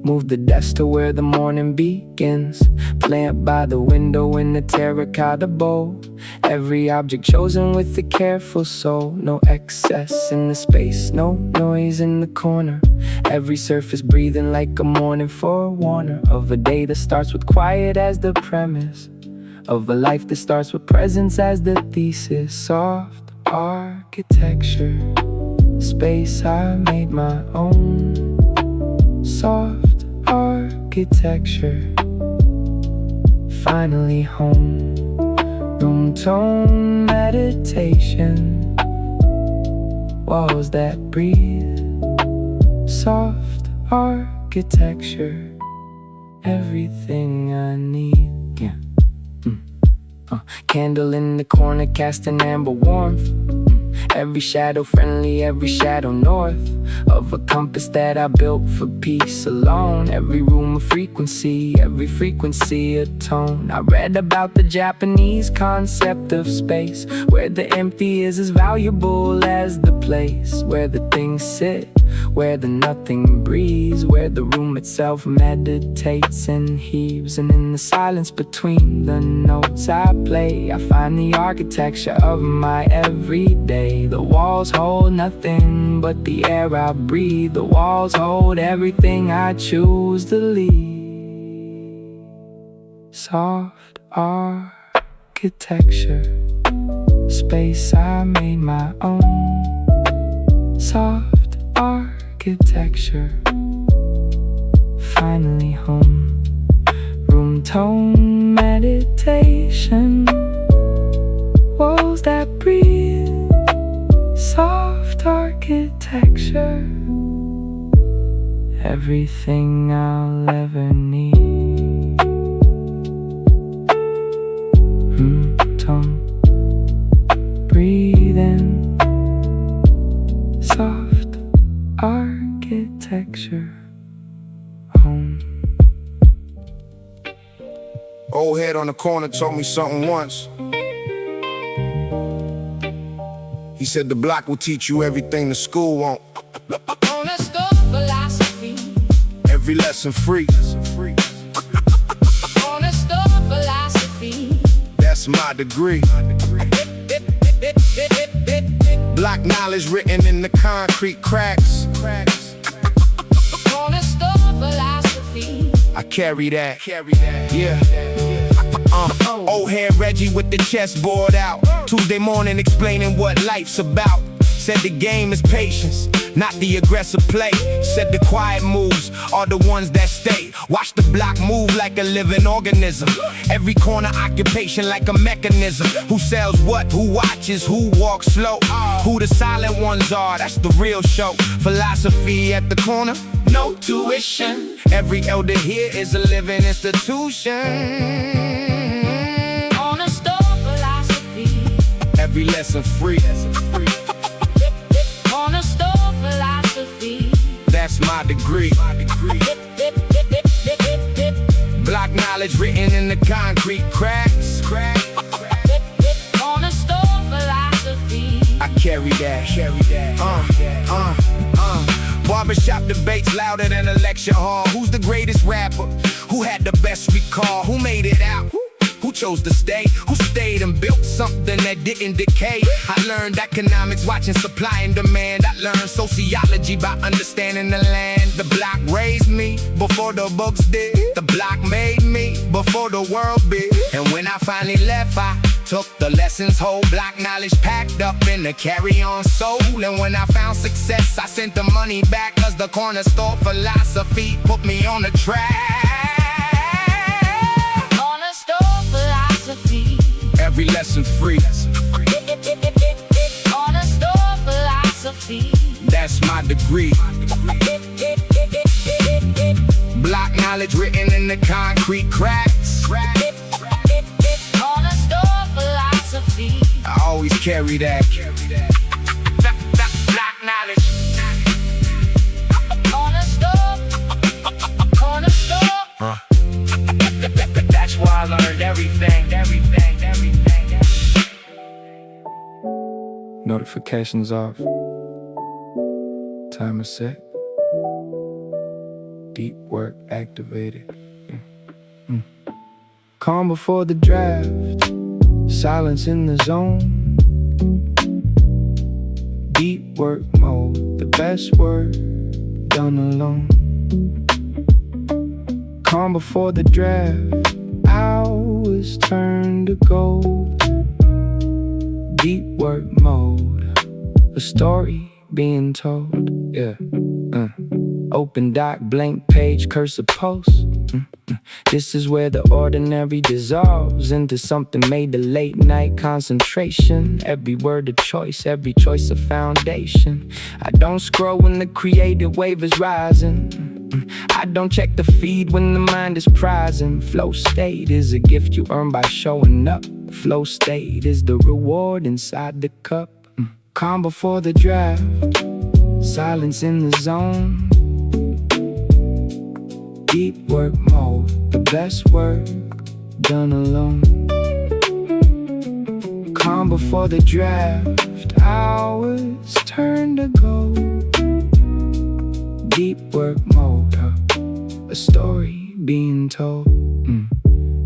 Speaker 3: Move the desk to where the morning begins. Plant by the window in the terracotta bowl. Every object chosen with a careful soul. No excess in the space, no noise in the corner. Every surface breathing like a morning forewarner of a day that starts with quiet as the premise, of a life that starts with presence as the thesis. Soft architecture, space I made my own. Soft architecture, finally home. Room tone meditation, walls that breathe. Soft architecture, everything I need, yeah. Candle in the corner casting amber warmth. Every shadow friendly, every shadow north. of a compass that I built for peace alone. Every room a frequency, every frequency a tone. I read about the Japanese concept of space, where the empty is as valuable as the place, where the things sit, where the nothing breathes, where the room itself meditates and heaves. And in the silence between the notes I play, I find the architecture of my everyday. The walls hold nothing but the air I breathe. The walls hold everything I choose to leave. Soft architecture, space I made my own. Soft architecture, finally home. Room tone meditation, walls that breathe. Soft architecture, everything I'll ever need. Room tone, breathe in. Soft architecture, home.
Speaker 1: Old head on the corner told me something once. He said the block will teach you everything the school won't.
Speaker 3: Cornerstone philosophy,
Speaker 1: Every lesson free.
Speaker 3: cornerstone philosophy.
Speaker 1: That's my degree. Block knowledge written in the concrete cracks.
Speaker 3: Cornerstone philosophy.
Speaker 1: I carry that. Yeah. Old head Reggie with the chessboard out. Tuesday morning explaining what life's about. Said the game is patience, not the aggressive play. Said the quiet moves are the ones that stay. Watch the block move like a living organism. Every corner occupation like a mechanism. Who sells what, who watches, who walks slow. Who the silent ones are, that's the real show. Philosophy at the corner, no tuition. Every elder here is a living institution.
Speaker 3: Cornerstone philosophy,
Speaker 1: Every lesson free.
Speaker 3: cornerstone philosophy.
Speaker 1: That's my degree. Block knowledge written in the concrete cracks.
Speaker 3: Cornerstone philosophy.
Speaker 1: I carry that. Barbershop debates louder than a lecture hall. Who's the greatest rapper? Who had the best recall? Who made it out? Who chose to stay? Who stayed and built something that didn't decay? I learned economics watching supply and demand. I learned sociology by understanding the land. The block raised me before the books did. The block made me before the world big. And when I finally left, I took the lessons whole. Block knowledge packed up in the carry-on soul. And when I found success, I sent the money back, cause the corner store philosophy put me on the track. Every lesson free.
Speaker 3: Cornerstone philosophy.
Speaker 1: That's my degree. Block knowledge written in the concrete cracks.
Speaker 3: Cornerstone philosophy.
Speaker 1: I always carry that. Block knowledge.
Speaker 3: Cornerstone.
Speaker 1: That's why I learned everything.
Speaker 3: Notifications off. Timer set. Deep work activated. Calm before the draft. Silence in the zone. Deep work mode. The best work done alone. Calm before the draft. Hours turn to gold. Deep work mode, a story being told. Yeah. Open doc, blank page, cursor post. This is where the ordinary dissolves into something made of late night concentration. Every word a choice, every choice a foundation. I don't scroll when the creative wave is rising. I don't check the feed when the mind is prizing. Flow state is a gift you earn by showing up. Flow state is the reward inside the cup. Calm before the draft. Silence in the zone. Deep work mode, the best work done alone. Calm before the draft, hours turn to gold. Deep work mode, a story being told.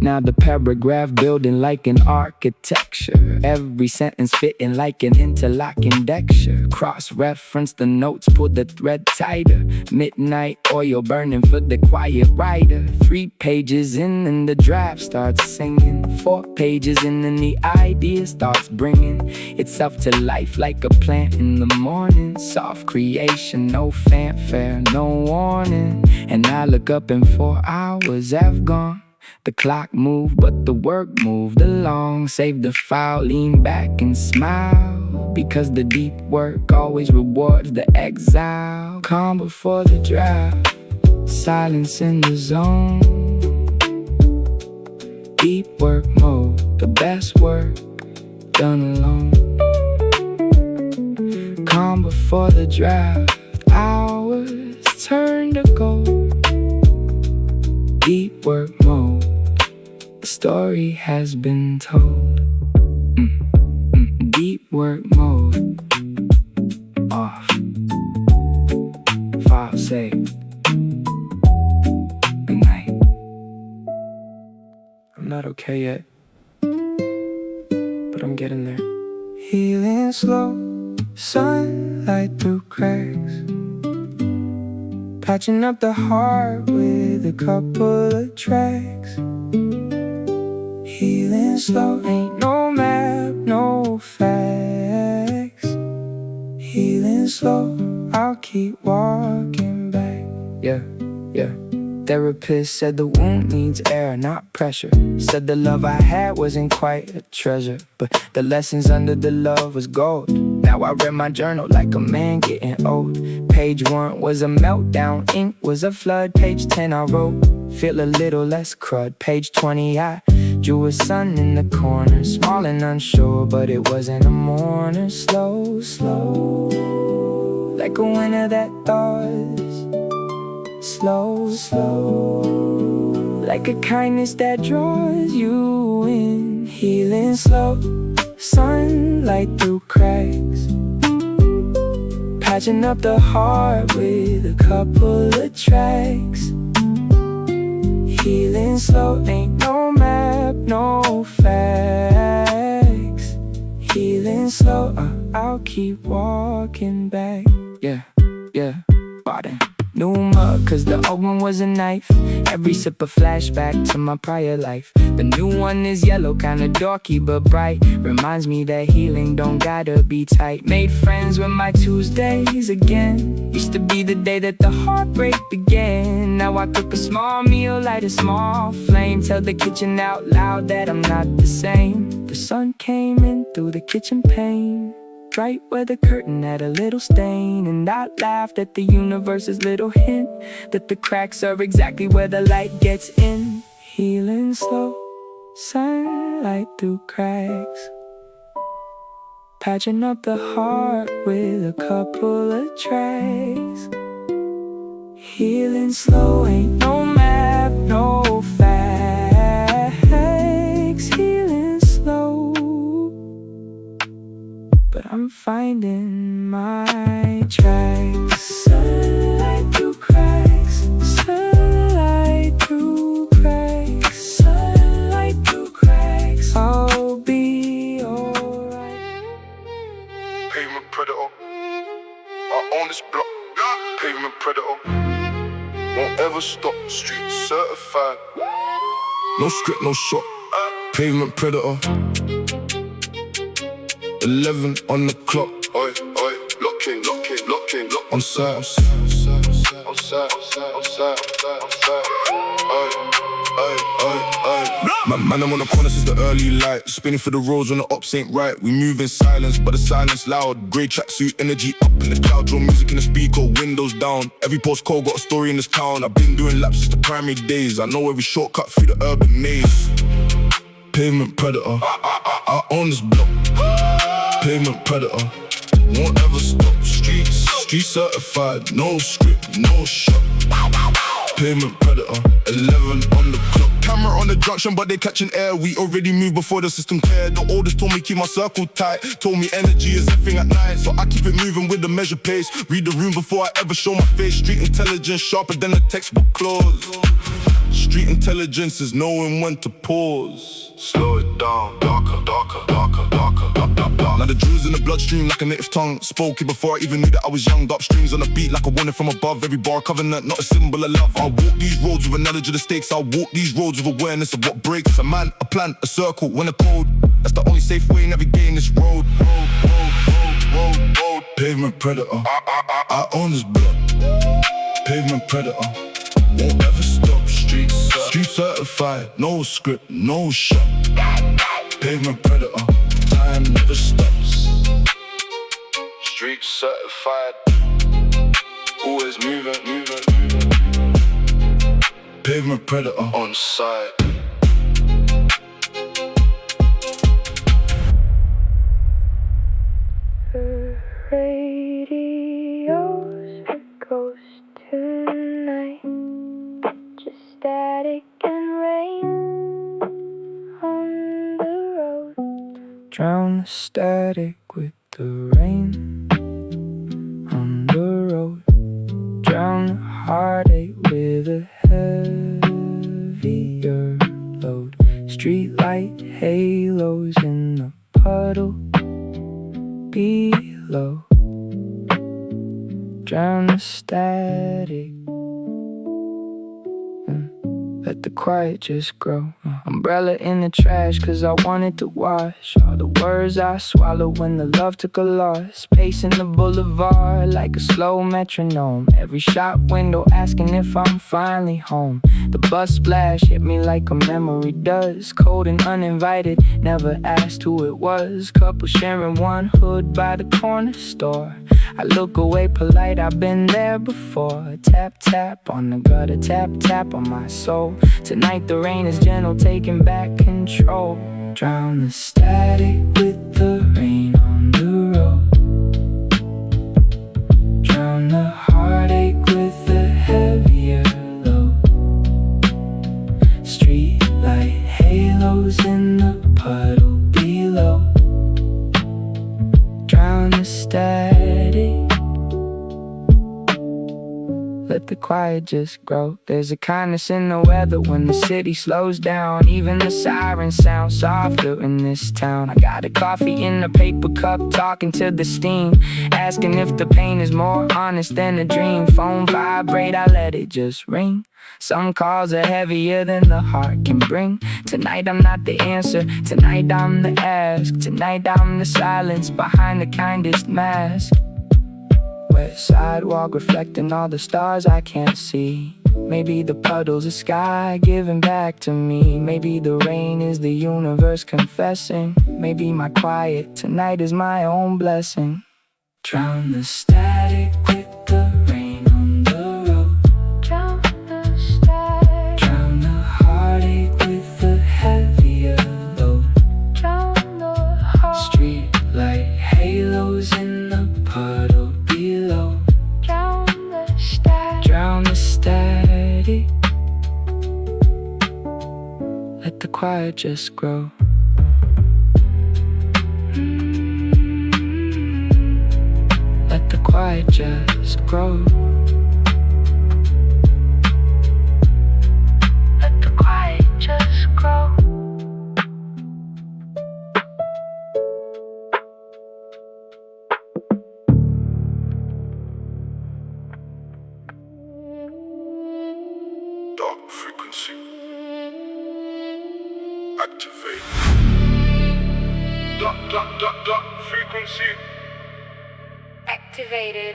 Speaker 3: Now the paragraph building like an architecture. Every sentence fitting like an interlocking texture. Cross-reference the notes, pull the thread tighter. Midnight oil burning for the quiet writer. 3 pages in and the draft starts singing. 4 pages in and the idea starts bringing itself to life like a plant in the morning. Soft creation, no fanfare, no warning. And I look up and 4 hours have gone. The clock moved, but the work moved along. Save the file, lean back and smile, because the deep work always rewards the exile. Calm before the draft, silence in the zone. Deep work mode, the best work done alone. Calm before the draft, hours turn to gold. Deep work mode, the story has been told. Deep work mode, off. File saved. Good night. I'm not okay yet, but I'm getting there. Healing slow, sunlight through cracks. Patching up the heart with a couple of tracks. Healing slow, ain't no map, no facts. Healing slow, I'll keep walking back. Yeah. Therapist said the wound needs air, not pressure. Said the love I had wasn't quite a treasure, but the lessons under the love was gold. Now I read my journal like a man getting old. Page 1 was a meltdown, ink was a flood. Page 10 I wrote, feel a little less crud. Page 20 I drew a sun in the corner. Small and unsure, but it wasn't a mourner. Slow, slow, like a winter that thaws. Slow, slow, like a kindness that draws you in. Healing slow, sunlight through cracks. Patching up the heart with a couple of tracks. Healing slow, ain't no map, no facts. Healing slow, I'll keep walking back. Yeah, bottom. New mug, cause the old one was a knife. Every sip a flashback to my prior life. The new one is yellow, kinda dorky but bright. Reminds me that healing don't gotta be tight. Made friends with my Tuesdays again. Used to be the day that the heartbreak began. Now I cook a small meal, light a small flame. Tell the kitchen out loud that I'm not the same. The sun came in through the kitchen pane, right where the curtain had a little stain. And I laughed at the universe's little hint that the cracks are exactly where the light gets in. Healing slow, sunlight through cracks. Patching up the heart with a couple of tracks. Healing slow, ain't no map, no facts. Healing slow, but I'm finding my tracks. Sunlight through cracks, sunlight through cracks, sunlight through cracks. I'll be alright.
Speaker 1: Pavement Predator, I own this block. Pavement Predator, won't ever stop. Street certified, no script, no shot. Pavement Predator, 11 on the clock. Oi, locking, on site, on site. Man, I'm on the corner since the early light. Spinning for the roads when the ops ain't right. We move in silence, but the silence loud. Grey tracksuit, energy up in the cloud. Draw music in the speaker, windows down. Every postcode got a story in this town. I've been doing laps since the primary days. I know every shortcut through the urban maze. Pavement Predator, I own this block. Pavement Predator, won't ever stop. Streets Street certified, no script, no shot. Pavement Predator, 11 on the clock. Camera on the junction, but they catching air. We already moved before the system cleared. The oldest told me keep my circle tight. Told me energy is everything at night, so I keep it moving with the measured pace. Read the room before I ever show my face. Street intelligence sharper than the textbook clause. Street intelligence is knowing when to pause. Slow it down, darker, darker, darker, darker. Now the jewels in the bloodstream like a native tongue. Spoke it before I even knew that I was young. Dark strings on the beat like a warning from above. Every bar covenant, not a symbol of love. I'll walk these roads with a knowledge of the stakes. I'll walk these roads with awareness of what breaks. A man, a plan, a circle, when a code. That's the only safe way navigating this road. Pavement Predator, I own this block. Pavement Predator, won't ever stop. Street certified, no script, no shot. Pavement Predator, time never stops. Street certified, always moving, moving, moving. Pavement Predator on site.
Speaker 6: Radio's a ghost tonight. Just static and rain on the road.
Speaker 3: Drown the static with the rain on the road. Drown the heartache with a heavier load. Streetlight halos in the puddle below. Drown the static. Let the quiet just grow. Umbrella in the trash, cause I wanted to wash all the words I swallowed when the love took a loss. Pacing the boulevard like a slow metronome. Every shop window asking if I'm finally home. The bus splash hit me like a memory does. Cold and uninvited, never asked who it was. Couple sharing one hood by the corner store. I look away polite, I've been there before. Tap, tap on the gutter, tap, tap on my soul. Tonight the rain is gentle, taking back control. Drown the static with the rain on the road. Drown the heartache with a heavier load. Streetlight halos in the puddle below. Drown the static. Let the quiet just grow. There's a kindness in the weather when the city slows down. Even the sirens sound softer in this town. I got a coffee in a paper cup, talking to the steam, asking if the pain is more honest than a dream. Phone vibrate, I let it just ring. Some calls are heavier than the heart can bring. Tonight I'm not the answer, tonight I'm the ask. Tonight I'm the silence behind the kindest mask. Wet sidewalk reflecting all the stars I can't see. Maybe the puddles of sky giving back to me. Maybe the rain is the universe confessing. Maybe my quiet tonight is my own blessing. Drown the static with the rain on the road.
Speaker 6: Drown the static.
Speaker 3: Drown the heartache with a heavier load.
Speaker 6: Drown the heart.
Speaker 3: Street light halos in the puddle below.
Speaker 6: Drown the static.
Speaker 3: Drown the static. Let the quiet just grow. Let the quiet just grow.
Speaker 6: Let the quiet just grow.
Speaker 1: Dark frequency. Activate. Dark frequency.
Speaker 6: Activated.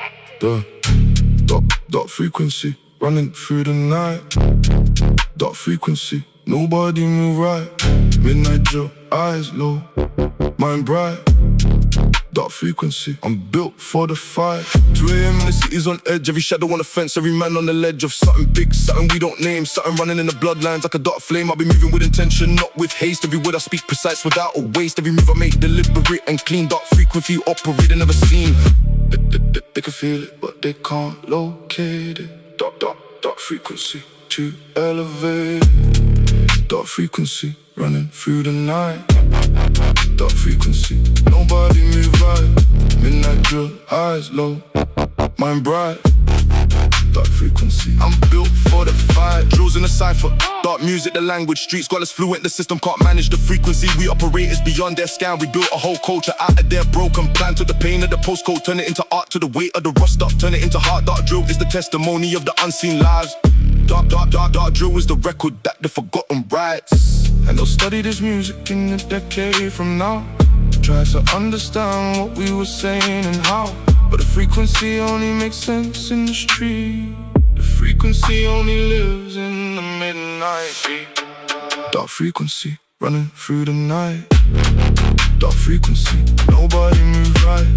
Speaker 1: Dark frequency. Running through the night. Dark frequency. Nobody move right. Midnight Joe, eyes low, mind bright. Dark frequency, I'm built for the fight. 2 AM and the city's on edge. Every shadow on the fence, every man on the ledge of something big, something we don't name, something running in the bloodlines like a dark flame. I'll be moving with intention, not with haste. Every word I speak precise without a waste. Every move I make deliberate and clean. Dark frequency operating, never seen. They can feel it, but they can't locate it. Dark frequency, too elevated. Dark frequency, running through the night. Dark frequency, nobody move right. Midnight drill, eyes low, mind bright. Dark frequency, I'm built for the fight. Drills in the cipher, dark music, the language. Streets got us fluent, the system can't manage the frequency. We operate is beyond their scan. We built a whole culture out of their broken plan. Took the pain of the postcode, turn it into art. To the weight of the rust up, turn it into heart. Dark drill is the testimony of the unseen lives. Dark drill is the record that the forgotten writes. And they'll study this music in a decade from now. Try to understand what we were saying and how. But the frequency only makes sense in the street. The frequency only lives in the midnight beat. Dark frequency, running through the night. Dark frequency, nobody move right.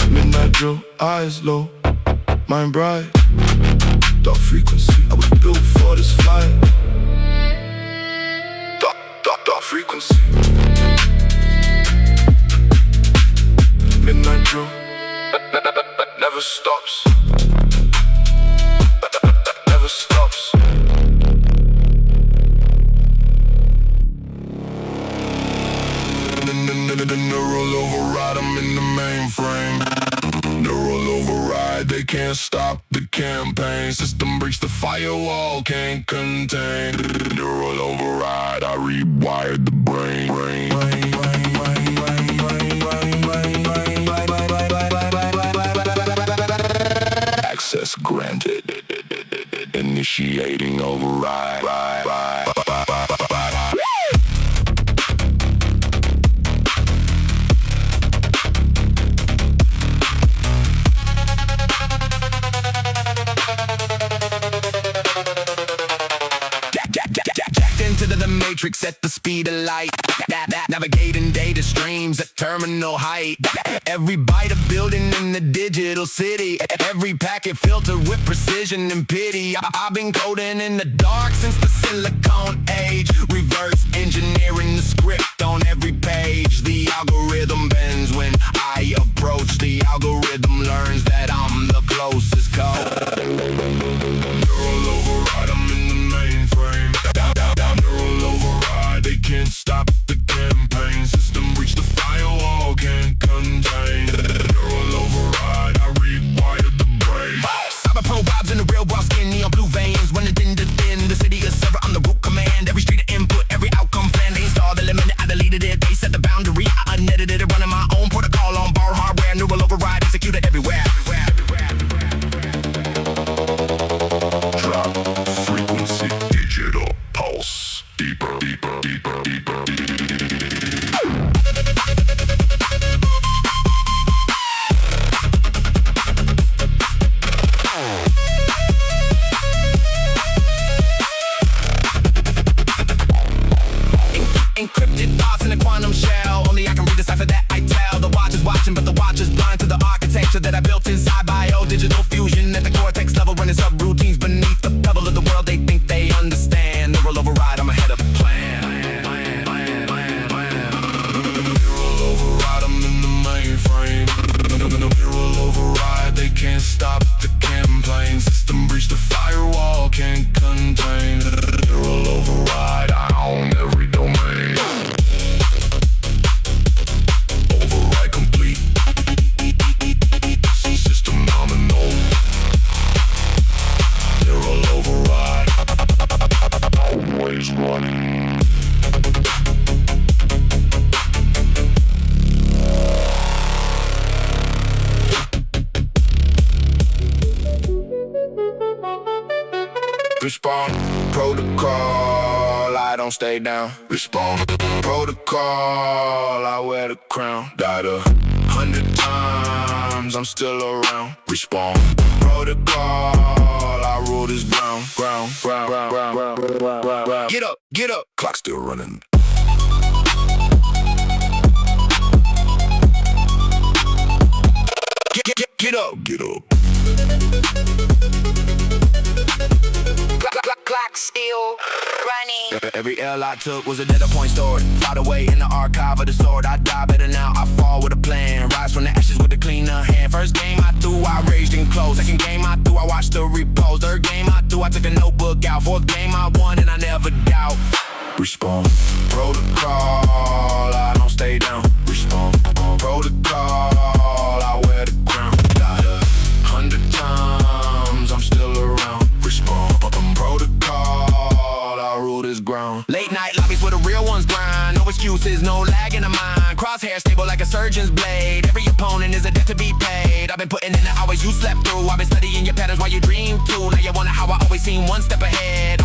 Speaker 1: Midnight drill, eyes low, mind bright. Dark frequency, I was built for this flight. Dark frequency. Midnight drill, never stops. Never stops. The neural override, I'm in the mainframe. Neural override, they can't stop the campaign. System breach the firewall, can't contain. Neural override, I rewired the brain. Access granted. Initiating override. The matrix at the speed of light. Navigating data streams at terminal height. Every byte of building in the digital city. Every packet filtered with precision and pity. I've been coding in the dark since the silicone age. Reverse engineering the script on every page. The algorithm bends when I approach. The algorithm learns that I'm the closest code. Neural override, I'm in the mainframe. Neural override, they can't stop the campaign. System breach the firewall, can't contain. Neural override, I rewired the brain. Cyber pro vibes in the real world, skin neon blue veins. Running thin to thin, the city is server, I'm the root command. Every street of input, every outcome plan. They installed, eliminated, I deleted it. They set the boundary, I unedited it. Running my own protocol on borrowed hardware. Neural override, executed everywhere. Drop frequency, digital pulse. Deeper. Encrypted thoughts in a quantum shell. Only I can redecipher that I tell. The watch is watching, but the watch is blind to the architecture that I built inside bio. Digital fusion at the cortex level, running subroutines beneath the pebble of the world. They think they understand. Neural override, I'm ahead of the plan. Neural override, I'm in the mainframe. Neural override, they can't stop the campaign. System breach the firewall, can't contain. Neural override, I own every domain. Override complete. System nominal. Neural override, always running. Respawn protocol, I don't stay down. Respawn protocol, I wear the crown. Died 100 times, I'm still around. Respawn protocol, I rule this ground. Get up, clock still running. Get up.
Speaker 2: Clock still running.
Speaker 4: Every L I took was a data point stored. Fought away in the archive of the sword. I die better now, I fall with a plan. Rise from the ashes with a cleaner hand. First game I threw, I raged and closed. Second game I threw, I watched the repose. Third game I threw, I took a notebook out. Fourth game I won and I never doubt.
Speaker 1: Respawn, protocol, I don't stay down. Respawn, protocol, I wear the crown. Got 100 times, I'm still around. Respawn, protocol, I rule this ground.
Speaker 4: Late night lobbies where the real ones grind. No excuses, no lag in the mind. Crosshair stable like a surgeon's blade. Every opponent is a debt to be paid. I've been putting in the hours you slept through. I've been studying your patterns while you dream too. Now you wonder how I always seem one step ahead.